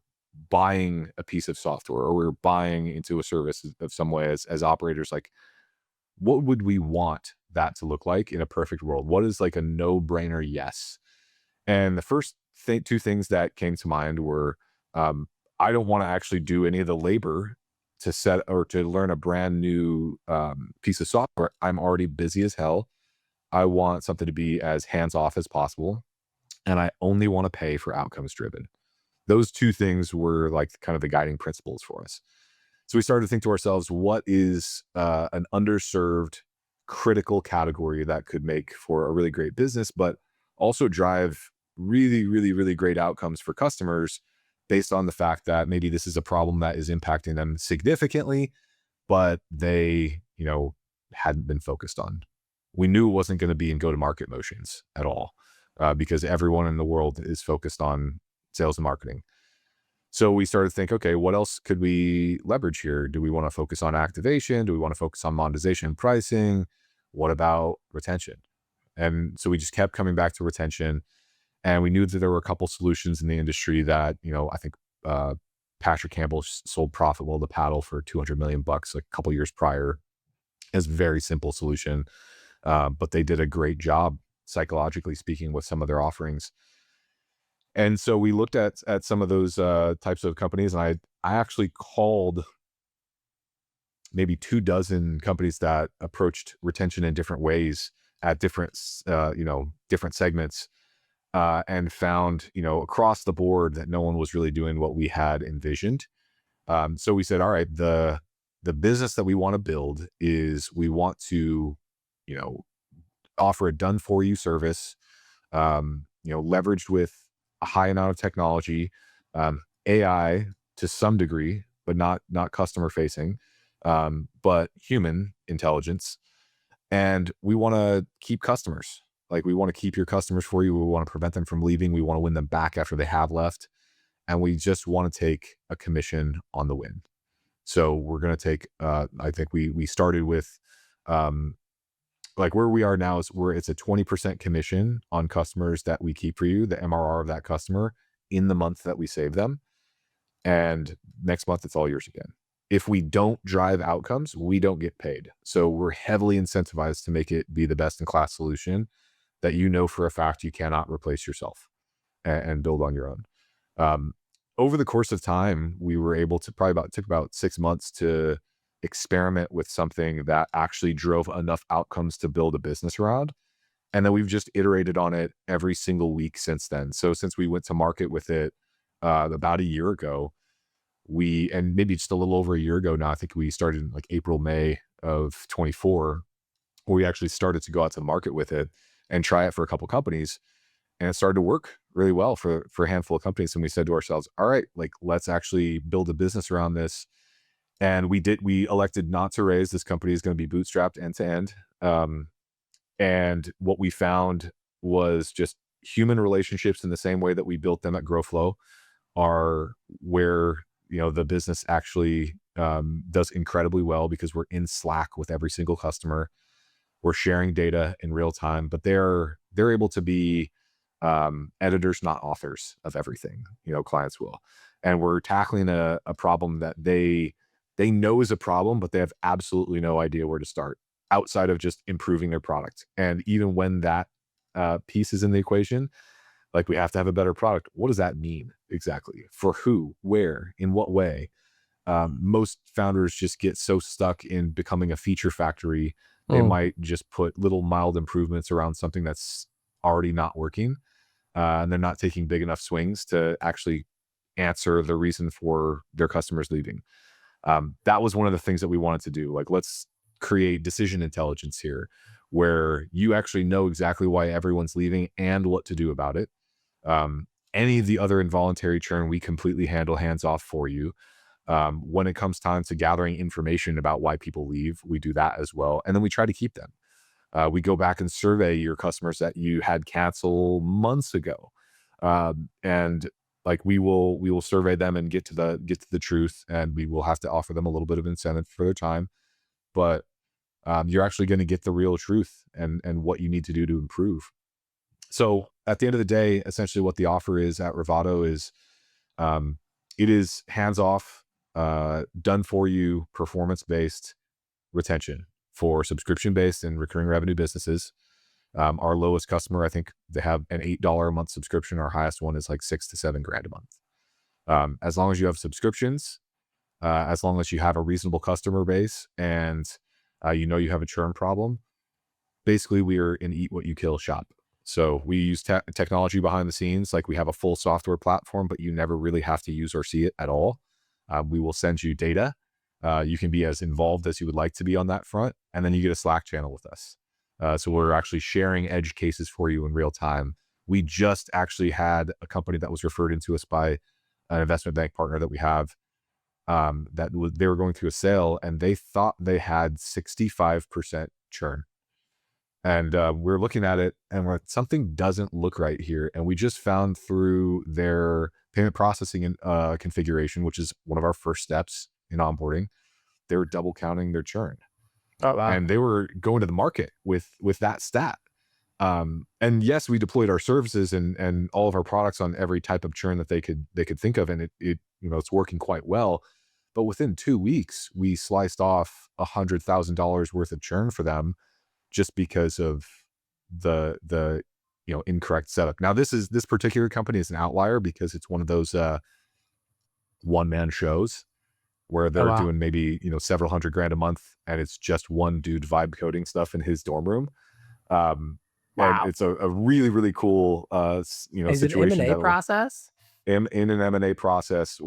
buying a piece of software or we are buying into a service of some way as operators, like what would we want that to look like in a perfect world? What is like a no-brainer yes? And the first two things that came to mind were I don't want to actually do any of the labor to set or to learn a brand new piece of software. I'm already busy as hell. I want something to be as hands off as possible. And I only want to pay for outcomes driven. Those two things were like kind of the guiding principles for us. So we started to think to ourselves, what is an underserved critical category that could make for a really great business, but also drive really, really, really great outcomes for customers based on the fact that maybe this is a problem that is impacting them significantly, but they, hadn't been focused on. We knew it wasn't going to be in go to market motions at all because everyone in the world is focused on sales and marketing. So we started to think, okay, what else could we leverage here? Do we want to focus on activation? Do we want to focus on monetization and pricing? What about retention? And so we just kept coming back to retention. And we knew that there were a couple solutions in the industry that, I think Patrick Campbell sold Profitable the paddle for 200 million bucks a couple years prior as a very simple solution. But they did a great job, psychologically speaking, with some of their offerings. And so we looked at some of those types of companies, and I actually called maybe 24 companies that approached retention in different ways at different segments, and found across the board that no one was really doing what we had envisioned. So we said, all right, the business that we want to build is we want to you know offer a done for you service, leveraged with a high amount of technology, AI to some degree, but not customer facing, but human intelligence. And we want to keep customers. Like, we want to keep your customers for you. We want to prevent them from leaving. We want to win them back after they have left. And we just want to take a commission on the win. So we're going to take, I think we started with, um, like where we are now is where it's a 20% commission on customers that we keep for you, the MRR of that customer in the month that we save them. And next month, it's all yours again. If we don't drive outcomes, we don't get paid. So we're heavily incentivized to make it be the best in class solution that you know for a fact you cannot replace yourself and build on your own. Over the course of time, we were able to took about 6 months to experiment with something that actually drove enough outcomes to build a business around. And then we've just iterated on it every single week since then. So since we went to market with it about a year ago, and maybe just a little over a year ago now, I think we started in like April, May of 24, where we actually started to go out to market with it and try it for a couple companies. And it started to work really well for a handful of companies. And we said to ourselves, all right, like, let's actually build a business around this. And we elected not to raise. This company is going to be bootstrapped end to end. And what we found was just human relationships in the same way that we built them at GrowFlow are where, the business actually does incredibly well, because we're in Slack with every single customer. We're sharing data in real time, but they're able to be editors, not authors of everything, clients will. And we're tackling a problem that they know is a problem, but they have absolutely no idea where to start outside of just improving their product. And even when that piece is in the equation, like, we have to have a better product. What does that mean exactly? For who, where, in what way? Most founders just get so stuck in becoming a feature factory. They might just put little mild improvements around something that's already not working. And they're not taking big enough swings to actually answer the reason for their customers leaving. That was one of the things that we wanted to do. Like, let's create decision intelligence here, where you actually know exactly why everyone's leaving and what to do about it. Any of the other involuntary churn, we completely handle hands off for you. When it comes time to gathering information about why people leave, we do that as well. And then we try to keep them. We go back and survey your customers that you had cancel months ago. And like, we will survey them and get to the truth, and we will have to offer them a little bit of incentive for their time. But you're actually going to get the real truth and what you need to do to improve. So at the end of the day, essentially what the offer is at Revatto is, it is hands-off, done for you, performance-based retention for subscription-based and recurring revenue businesses. Our lowest customer, I think they have an $8 a month subscription. Our highest one is like $6,000 to $7,000 a month. As long as you have subscriptions, as long as you have a reasonable customer base, and you have a churn problem, basically we are an eat what you kill shop. So we use technology behind the scenes. Like, we have a full software platform, but you never really have to use or see it at all. We will send you data. You can be as involved as you would like to be on that front. And then you get a Slack channel with us. So we're actually sharing edge cases for you in real time. We just actually had a company that was referred into us by an investment bank partner that we have, they were going through a sale, and they thought they had 65% churn. And we're looking at it, and we're like, something doesn't look right here. And we just found through their payment processing configuration, which is one of our first steps in onboarding, they were double counting their churn. Oh, wow. And they were going to the market with that stat. And yes, we deployed our services and all of our products on every type of churn that they could think of, and it it's working quite well. But within 2 weeks, we sliced off $100,000 worth of churn for them, just because of the incorrect setup. Now, this particular company is an outlier, because it's one of those one-man shows where they're doing maybe several $100,000 a month, and it's just one dude vibe coding stuff in his dorm room. And it's a really, really cool Is it situation. M&A process? In an M&A process,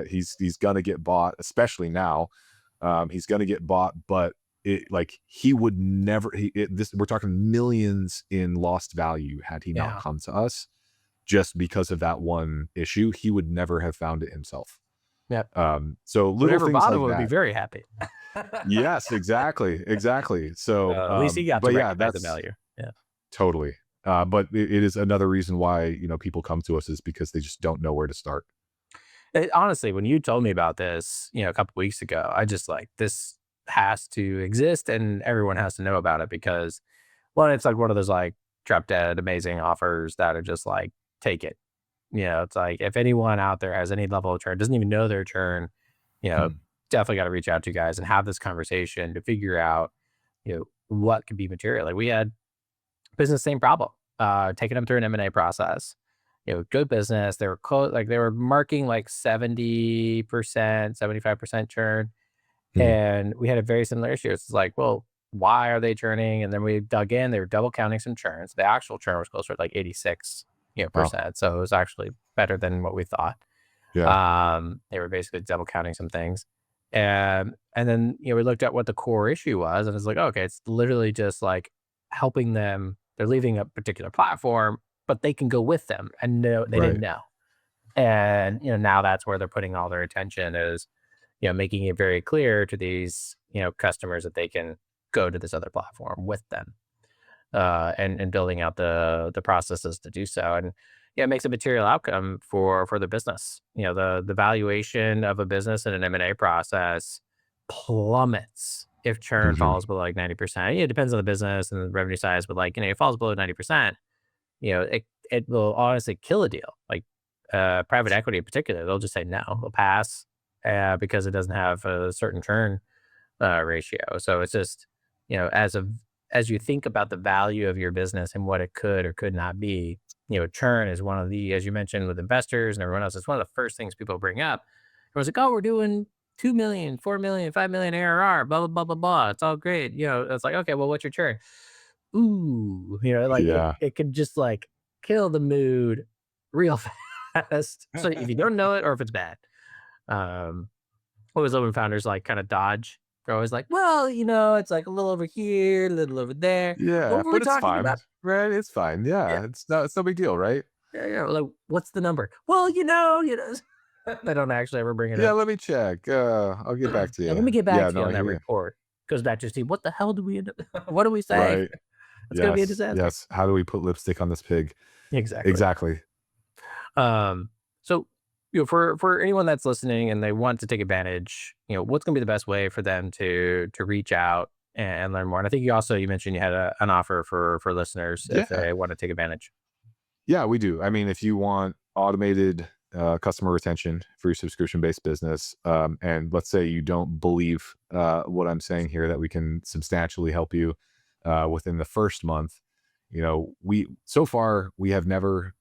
he's gonna get bought, especially now. He's gonna get bought, but he would never. We're talking millions in lost value had he not come to us, just because of that one issue. He would never have found it himself. Yep. So little things Revatto like would that. be very happy. Yes, exactly. So at least he got but to yeah, recognize the that's value. Yeah. Totally. But it is another reason why, people come to us is because they just don't know where to start. Honestly, when you told me about this, a couple weeks ago, I just like this has to exist and everyone has to know about it because one, it's like one of those like drop dead amazing offers that are just like take it. It's like if anyone out there has any level of churn, doesn't even know their churn, you know, Hmm. definitely got to reach out to you guys and have this conversation to figure out, what could be material. Like we had business, same problem, taking them through an M&A process. Good business. They were like they were marking like 70%, 75% churn. Hmm. And we had a very similar issue. It's like, well, why are they churning? And then we dug in, they were double counting some churns. The actual churn was closer to like 86, Wow. percent. So it was actually better than what we thought. Yeah. They were basically double counting some things. And then, we looked at what the core issue was and it's like, okay, it's literally just like helping them. They're leaving a particular platform, but they can go with them and no, they didn't Right. know. And, now that's where they're putting all their attention is, making it very clear to these, customers that they can go to this other platform with them, and building out the processes to do so. And yeah, it makes a material outcome for the business. The valuation of a business in an M&A process plummets if churn Hmm. falls below like 90%. Yeah, it depends on the business and the revenue size, but like, it falls below 90%, it will honestly kill a deal. Like private equity in particular, they'll just say no, they'll pass because it doesn't have a certain churn ratio. So it's just, as you think about the value of your business and what it could or could not be, churn is one of the, as you mentioned with investors and everyone else, it's one of the first things people bring up. Everyone's like, oh, we're doing 2 million, 4 million, 5 million ARR, blah, blah, blah, blah, blah. It's all great. It's like, okay, well, what's your churn? Ooh, like Yeah. it could just like kill the mood real fast. So if you don't know it or if it's bad. Um, always love when founders like kind of dodge. They're always like, well, it's like a little over here, a little over there. Yeah. What were we But it's talking fine. about? Right. It's fine. Yeah, Yeah. It's no big deal. Right. yeah, yeah. Like, what's the number? Well, they don't actually ever bring it Yeah. up. Let me check. I'll get back to Yeah, you. let me get back Yeah. to you No, on I that hear you. report. Goes back to Steve. What the hell do we end up? What do we say? Right. It's gonna be a Yes. disaster. Yes. How do we put lipstick on this pig? Exactly. Exactly. So for anyone that's listening and they want to take advantage, what's going to be the best way for them to reach out and learn more? And I think you mentioned you had an offer for listeners if Yeah. they want to take advantage. Yeah, we do. I mean, if you want automated customer retention for your subscription based business, and let's say you don't believe what I'm saying here, that we can substantially help you within the first month, we so far we have never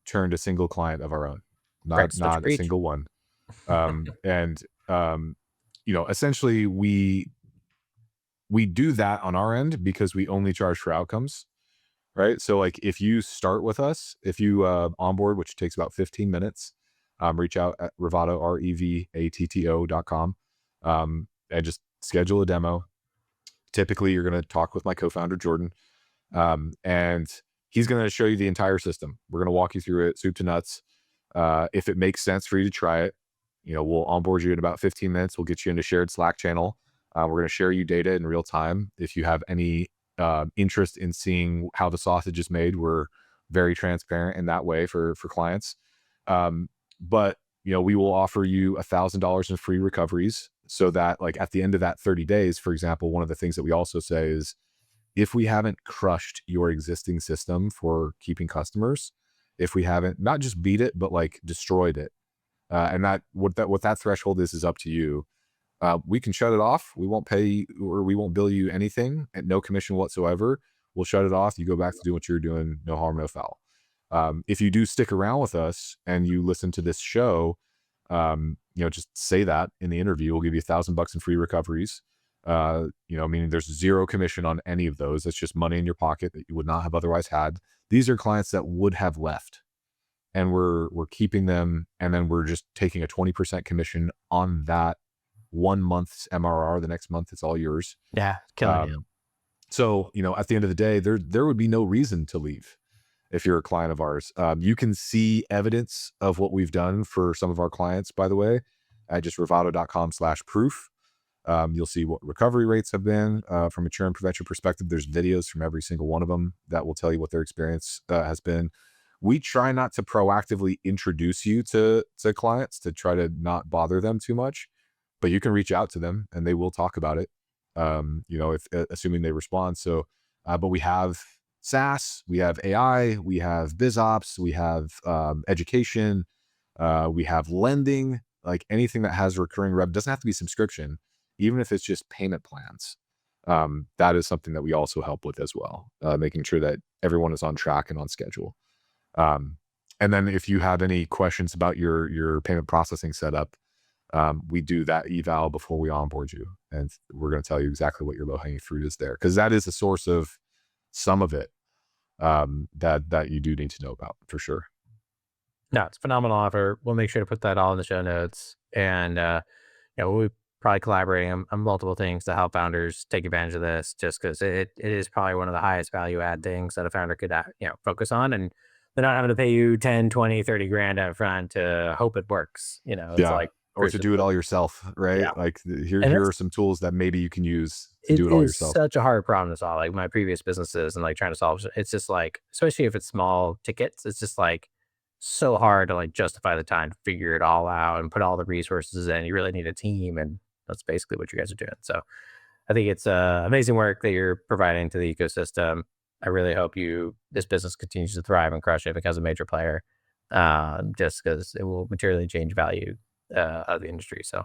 turned a single client of our own, not Practice what you not a preach. single one. And essentially we do that on our end because we only charge for outcomes. Right. So like if you start with us, if you onboard, which takes about 15 minutes, reach out at Revatto, REVATTO.com, and just schedule a demo. Typically, you're going to talk with my co-founder, Jordan, and he's going to show you the entire system. We're going to walk you through it, soup to nuts. If it makes sense for you to try it, we'll onboard you in about 15 minutes. We'll get you into shared Slack channel. We're going to share you data in real time. If you have any interest in seeing how the sausage is made, we're very transparent in that way for clients. But we will offer you $1,000 in free recoveries, so that like at the end of that 30 days, for example, one of the things that we also say is if we haven't crushed your existing system for keeping customers, if we haven't not just beat it, but like destroyed it, and what that threshold is up to you. We can shut it off. We won't pay or we won't bill you anything at no commission whatsoever. We'll shut it off. You go back to doing what you're doing. No harm, no foul. If you do stick around with us and you listen to this show, just say that in the interview. We'll give you $1,000 in free recoveries. Meaning there's zero commission on any of those. That's just money in your pocket that you would not have otherwise had. These are clients that would have left, and we're keeping them, and then we're just taking a 20% commission on that 1 month's MRR. The next month, it's all yours. Yeah, killing you. Um, so, at the end of the day, there would be no reason to leave if you're a client of ours. You can see evidence of what we've done for some of our clients, by the way, at just revatto.com/proof. You'll see what recovery rates have been from a churn prevention perspective. There's videos from every single one of them that will tell you what their experience has been. We try not to proactively introduce you to clients to try to not bother them too much, but you can reach out to them and they will talk about it. If assuming they respond. So, but we have SaaS, we have AI, we have BizOps, we have education, we have lending, like anything that has recurring rev doesn't have to be subscription, even if it's just payment plans. That is something that we also help with as well, making sure that everyone is on track and on schedule. And then if you have any questions about your payment processing setup, we do that eval before we onboard you, and we're going to tell you exactly what your low hanging fruit is there, because that is the source of some of it that you do need to know about for sure. No, it's a phenomenal offer. We'll make sure to put that all in the show notes. And, we'll be probably collaborating on multiple things to help founders take advantage of this, just because it is probably one of the highest value add things that a founder could, focus on. And they're not having to pay you 10, 20, 30 grand up front to hope it works. It's Yeah. like, Or to do it all yourself, right? yeah. Like here, And here are some tools that maybe you can use to it do it all is yourself. such a hard problem to solve. Like my previous businesses and like trying to solve it's just like, especially if it's small tickets, it's just like so hard to like justify the time to figure it all out and put all the resources in. You really need a team, and that's basically what you guys are doing. So I think it's amazing work that you're providing to the ecosystem. I really hope this business continues to thrive and crush it, becomes a major player, just because it will materially change value of the industry. So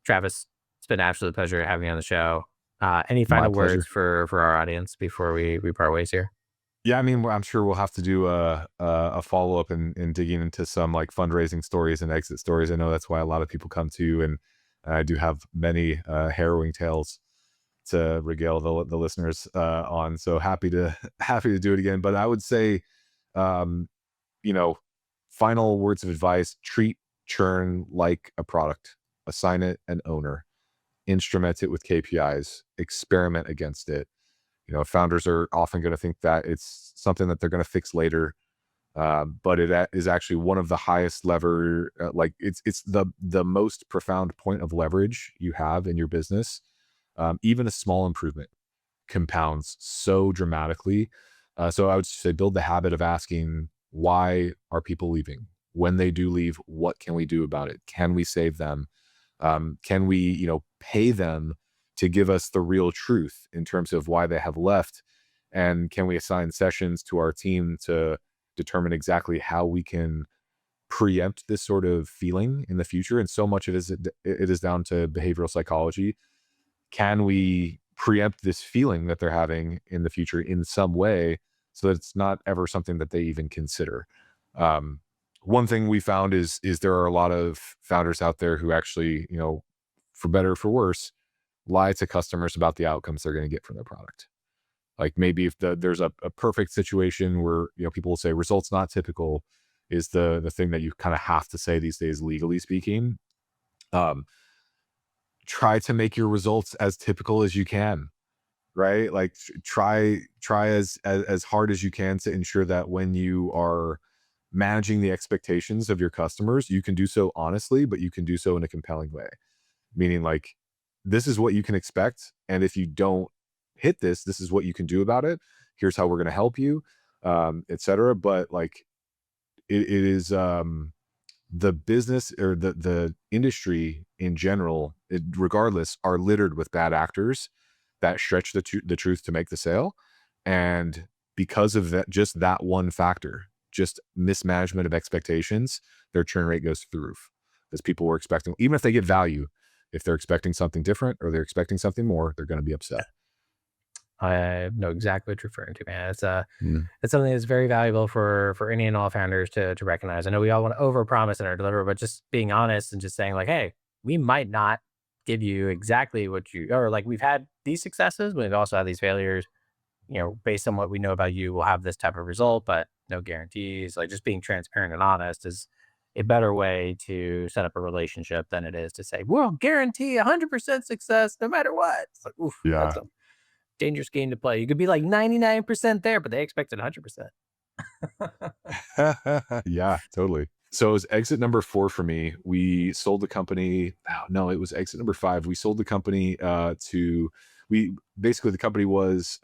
Travis, it's been an absolute pleasure having you on the show. Any My final words pleasure. for our audience before we part ways here? Yeah, I mean, I'm sure we'll have to do a follow up and digging into some like fundraising stories and exit stories. I know that's why a lot of people come to you, and I do have many harrowing tales to regale the listeners on. So happy to happy to do it again. But I would say, um, you know, final words of advice: treat churn like a product, assign it an owner, instrument it with KPIs, experiment against it. Founders are often going to think that it's something that they're going to fix later, but is actually one of the highest lever. Like it's the most profound point of leverage you have in your business. Even a small improvement compounds so dramatically. So I would say build the habit of asking, why are people leaving? When they do leave, what can we do about it? Can we save them? Can we, pay them to give us the real truth in terms of why they have left? And can we assign sessions to our team to determine exactly how we can preempt this sort of feeling in the future? And so much of it is down to behavioral psychology. Can we preempt this feeling that they're having in the future in some way so that it's not ever something that they even consider? Um, One thing we found is there are a lot of founders out there who actually, for better or for worse, lie to customers about the outcomes they're going to get from their product. Like maybe if there's a perfect situation where people will say results not typical is the thing that you kind of have to say these days, legally speaking. Um, Try to make your results as typical as you can, right? Like try as hard as you can to ensure that when you are managing the expectations of your customers, you can do so honestly, but you can do so in a compelling way. Meaning like, this is what you can expect. And if you don't hit this, this is what you can do about it. Here's how we're going to help you, etc. But like, it is, the business or the industry in general, regardless, are littered with bad actors that stretch the truth to make the sale. And because of that, just that one factor, just mismanagement of expectations, their churn rate goes through the roof because people were expecting, even if they get value, if they're expecting something different or they're expecting something more, they're going to be upset. I know exactly what you're referring to, man. Mm. It's something that's very valuable for any and all founders to recognize. I know we all want to overpromise and deliver, but just being honest and just saying like, hey, we might not give you exactly what you, or like we've had these successes, but we've also had these failures. Based on what we know about you, we'll have this type of result, but no guarantees. Like just being transparent and honest is a better way to set up a relationship than it is to say, we'll guarantee 100% success no matter what. It's like, oof, that's Yeah. a dangerous game to play. You could be like 99% there, but they expected 100%. Yeah, totally. So it was exit number 4 for me. We sold the company. Oh, no, it was exit number 5. We sold the company to we basically the company was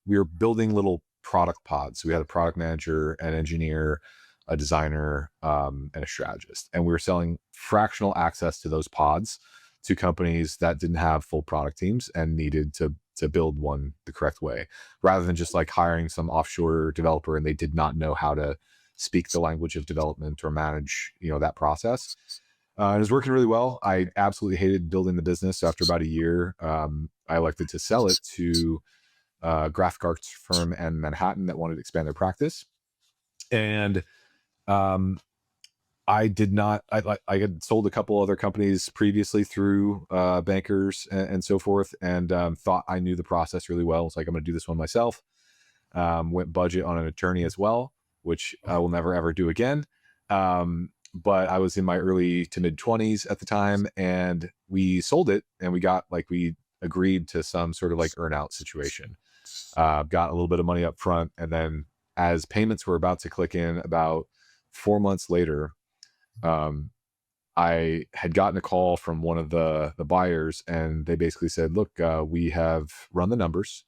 we were building little product pods. So we had a product manager, an engineer, a designer, and a strategist, and we were selling fractional access to those pods to companies that didn't have full product teams and needed to build one the correct way, rather than just like hiring some offshore developer and they did not know how to speak the language of development or manage that process. It was working really well. I absolutely hated building the business. So after about a year, I elected to sell it to graphic arts firm in Manhattan that wanted to expand their practice. And um, I did not. I had sold a couple other companies previously through bankers and so forth, and thought I knew the process really well. It's like, I'm going to do this one myself. Went budget on an attorney as well, which I will never ever do again. But I was in my early to mid 20s at the time, and we sold it, and we agreed to some sort of like earn out situation. Got a little bit of money up front, and then as payments were about to click in about 4 months later, um, I had gotten a call from one of the buyers, and they basically said, "Look, we have run the numbers.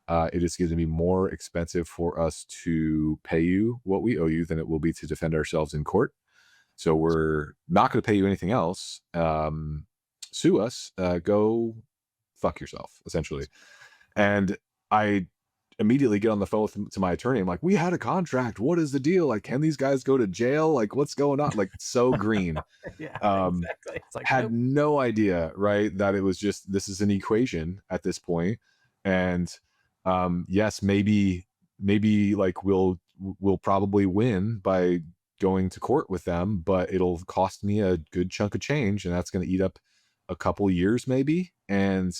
It is going to be more expensive for us to pay you what we owe you than it will be to defend ourselves in court. So we're not going to pay you anything else. Sue us. Go fuck yourself, essentially." And I immediately get on the phone to my attorney. I'm like, "We had a contract. What is the deal? Like, can these guys go to jail? Like, what's going on?" Like, so green. Yeah, Um, exactly. It's like, had nope. no idea, right, that it was just, this is an equation at this point. And yes, maybe like we'll probably win by going to court with them, but it'll cost me a good chunk of change, and that's going to eat up a couple years maybe, and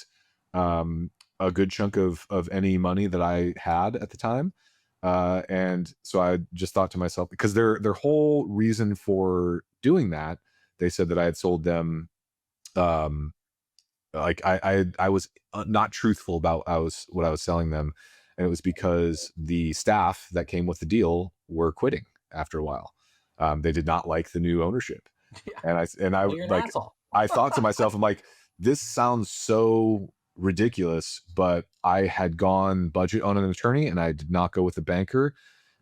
um a good chunk of any money that I had at the time. And so I just thought to myself, because their whole reason for doing that, they said that I had sold them, um like I was not truthful about what I was selling them, and it was because the staff that came with the deal were quitting after a while. They did not like the new ownership, Yeah, and I well, you're an like, asshole. I thought to myself, I'm like, this sounds so ridiculous, but I had gone budget on an attorney, and I did not go with a banker,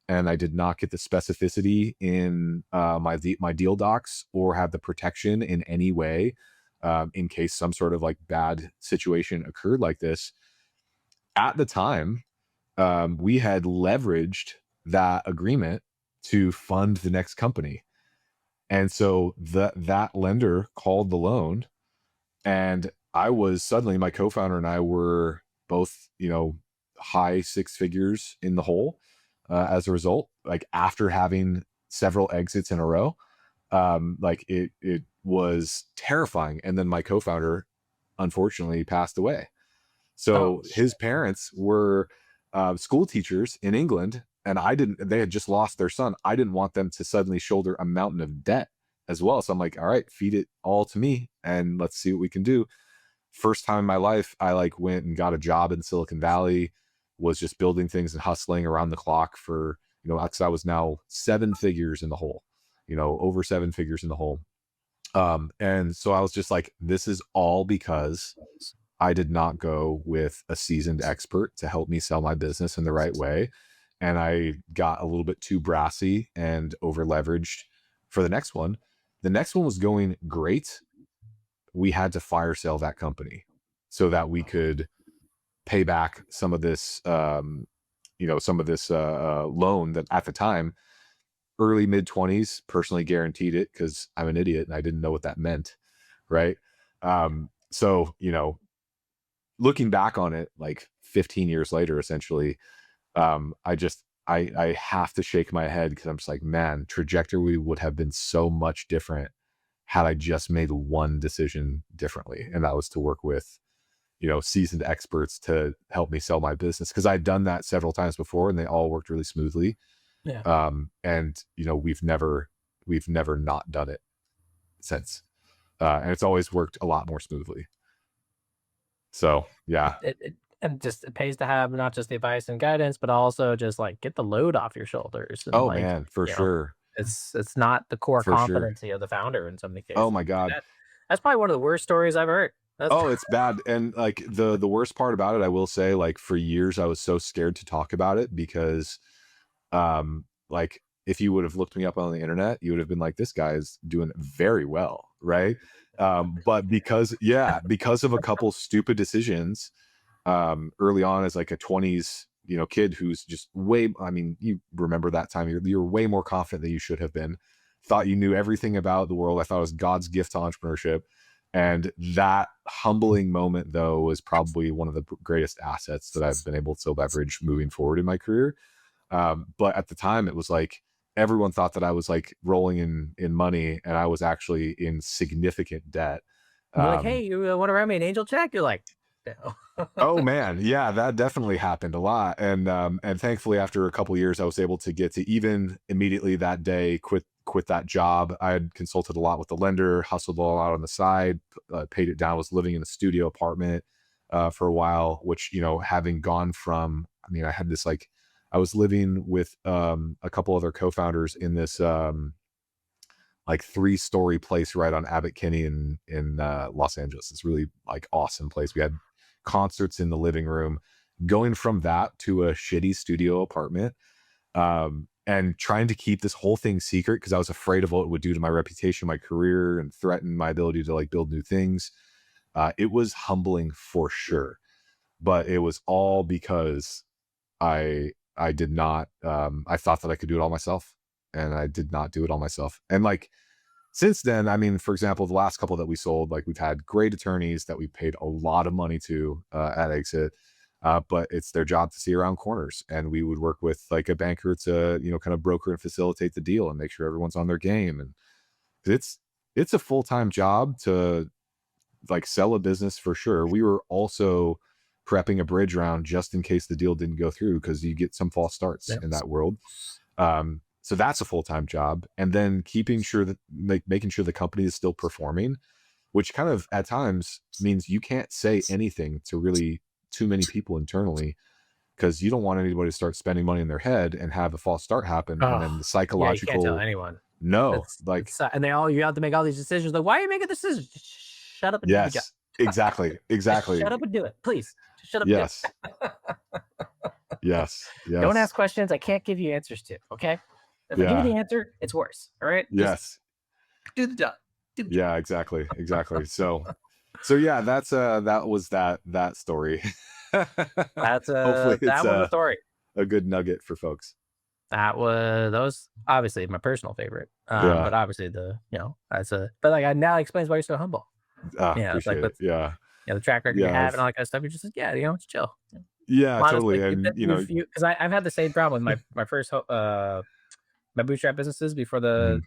and I did not get the specificity in my deal docs, or have the protection in any way, in case some sort of like bad situation occurred like this. At the time, we had leveraged that agreement to fund the next company, and so that lender called the loan, and I was suddenly, my co-founder and I were both, high six figures in the hole, as a result, like after having several exits in a row. Like it was terrifying. And then my co-founder unfortunately passed away. Oh So his shit. parents were school teachers in England, and they had just lost their son. I didn't want them to suddenly shoulder a mountain of debt as well. So I'm like, all right, feed it all to me and let's see what we can do. First time in my life, I like went and got a job in Silicon Valley, was just building things and hustling around the clock for, because I was now 7 figures in the hole, over 7 figures in the hole. And so I was just like, this is all because I did not go with a seasoned expert to help me sell my business in the right way. And I got a little bit too brassy and over leveraged for the next one. The next one was going great. We had to fire sale that company so that we could pay back some of this, loan that at the time, early mid 20s, personally guaranteed it because I'm an idiot and I didn't know what that meant. Right. So, looking back on it, like 15 years later, essentially, I have to shake my head because I'm just like, man, trajectory would have been so much different had I just made one decision differently. And that was to work with, seasoned experts to help me sell my business. Cause I'd done that several times before and they all worked really smoothly. Yeah. And we've never not done it since. And it's always worked a lot more smoothly. So yeah. And just it pays to have not just the advice and guidance, but also just like get the load off your shoulders and Oh like, man, for you know, sure. It's not the core for sure. competency of the founder in so many Oh cases. my Dude, god. that's probably one of the worst stories I've heard. That's Oh, it's bad. And like the worst part about it, I will say, like for years I was so scared to talk about it because like if you would have looked me up on the internet, you would have been like, this guy is doing very well, right? But because of a couple stupid decisions early on as like a 20s, kid who's just way, I mean, you remember that time, you're way more confident than you should have been, thought you knew everything about the world. I thought it was God's gift to entrepreneurship. And that humbling moment, though, was probably one of the greatest assets that I've been able to leverage moving forward in my career. But at the time, it was like everyone thought that I was like rolling in money, and I was actually in significant debt. You're like, hey, Um, you want to write me an angel check? You're like, no. oh man, yeah, that definitely happened a lot. And thankfully, after a couple of years, I was able to get to even immediately that day quit that job. I had consulted a lot with the lender, hustled a lot on the side, paid it down. Was living in a studio apartment for a while, which having gone from, I mean, I had this like, I was living with a couple other co-founders in this like 3-story place right on Abbot Kinney in Los Angeles. It's really like awesome place. We had concerts in the living room. Going from that to a shitty studio apartment, and trying to keep this whole thing secret because I was afraid of what it would do to my reputation, my career, and threaten my ability to like build new things. It was humbling for sure, but it was all because I did not. I thought that I could do it all myself, and I did not do it all myself. And like since then, I mean, for example, the last couple that we sold, like we've had great attorneys that we paid a lot of money to at exit, but it's their job to see around corners, and we would work with like a banker to kind of broker and facilitate the deal and make sure everyone's on their game. And it's a full-time job to like sell a business for sure. We were also prepping a bridge round just in case the deal didn't go through because you get some false starts Yep. in that world. So that's a full-time job. And then keeping sure that like making sure the company is still performing, which kind of at times means you can't say anything to really too many people internally because you don't want anybody to start spending money in their head and have a false start happen. And Oh, then the yeah, you can't tell psychological, anyone. no, It's like, it's and they all you have to make all these decisions. Like, why are you making decisions? Just shut up and do the job. yes, exactly, Just exactly. shut up and do it, please. Just shut up and do Yes, it. yes, Don't ask yes, questions I can't give you answers to. Okay, if I give you yeah, the answer, it's worse. All right, just yes. do the job. Do the job. Yeah, exactly, exactly. So yeah, that was that story. Hopefully it's That was a story. a good nugget for folks. That was obviously my personal favorite. Yeah. But obviously that's a but like I now explains why you're so humble. Yeah, it's like Appreciate it. with Yeah. the track record you Yeah, have and all that kind of stuff. You're just like, yeah, it's chill. yeah, totally. Honestly, And because I've had the same problem with my first my bootstrap businesses before the mhm,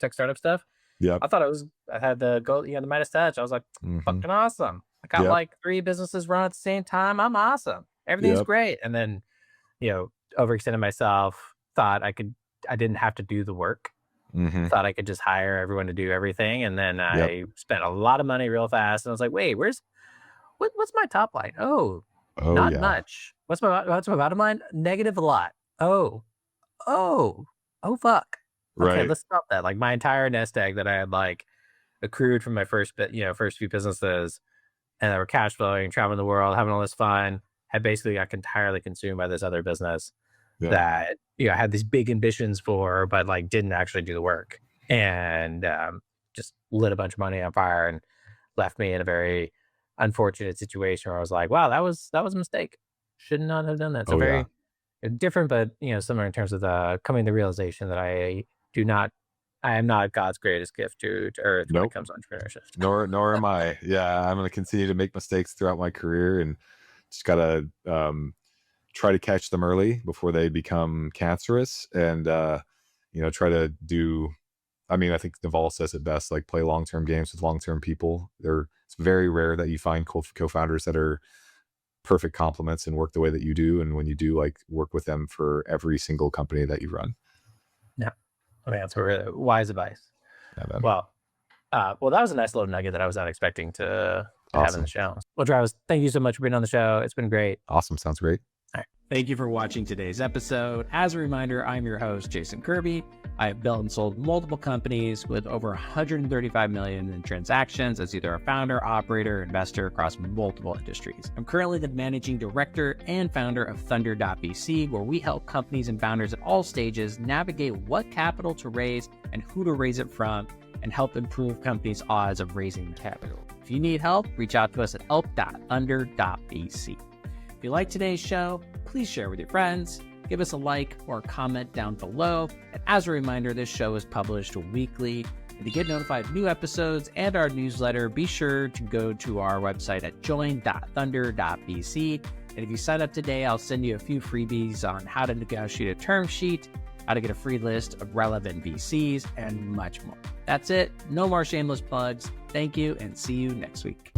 tech startup stuff. yep. I had the gold, the Midas touch. I was like, Hmm. fucking awesome. I got Yep. like 3 businesses run at the same time. I'm awesome. Everything's Yep. great. And then, overextended myself, I didn't have to do the work. Hmm. Thought I could just hire everyone to do everything. And then Yep. I spent a lot of money real fast. And I was like, wait, what's my top line? Oh, Oh not yeah. much. What's my bottom line? Negative a lot. Oh, oh, oh, fuck. Okay, Right. let's stop that. Like my entire nest egg that I had like accrued from my first few businesses and that were cash flowing, traveling the world, having all this fun, had basically got entirely consumed by this other business Yep. that I had these big ambitions for, but like didn't actually do the work, and just lit a bunch of money on fire and left me in a very unfortunate situation where I was like, wow, that was a mistake. Should not have done that. So Oh yeah. very different, but similar in terms of the coming to the realization that do not, I am not God's greatest gift to earth when it Nope. comes to entrepreneurship. Nor am I. Yeah, I'm gonna continue to make mistakes throughout my career and just gotta try to catch them early before they become cancerous, and try to do, I mean, I think Naval says it best, like play long-term games with long-term people. It's very rare that you find co-founders that are perfect complements and work the way that you do, and when you do, like work with them for every single company that you run. Yeah, I mean that's really wise advice. Yeah, man. Well, that was a nice little nugget that I was not expecting to have in the Awesome. show. Well, Travis, thank you so much for being on the show. It's been great. Awesome. Sounds great. All right. Thank you for watching today's episode. As a reminder, I'm your host, Jason Kirby. I have built and sold multiple companies with over 135 million in transactions as either a founder, operator, investor across multiple industries. I'm currently the managing director and founder of Thunder.vc, where we help companies and founders at all stages navigate what capital to raise and who to raise it from, and help improve companies' odds of raising capital. If you need help, reach out to us at help.thunder.vc. If you like today's show, please share with your friends, give us a like or a comment down below. And as a reminder, this show is published weekly. And to get notified of new episodes and our newsletter, be sure to go to our website at join.thunder.vc. And if you sign up today, I'll send you a few freebies on how to negotiate a term sheet, how to get a free list of relevant VCs, and much more. That's it. No more shameless plugs. Thank you, and see you next week.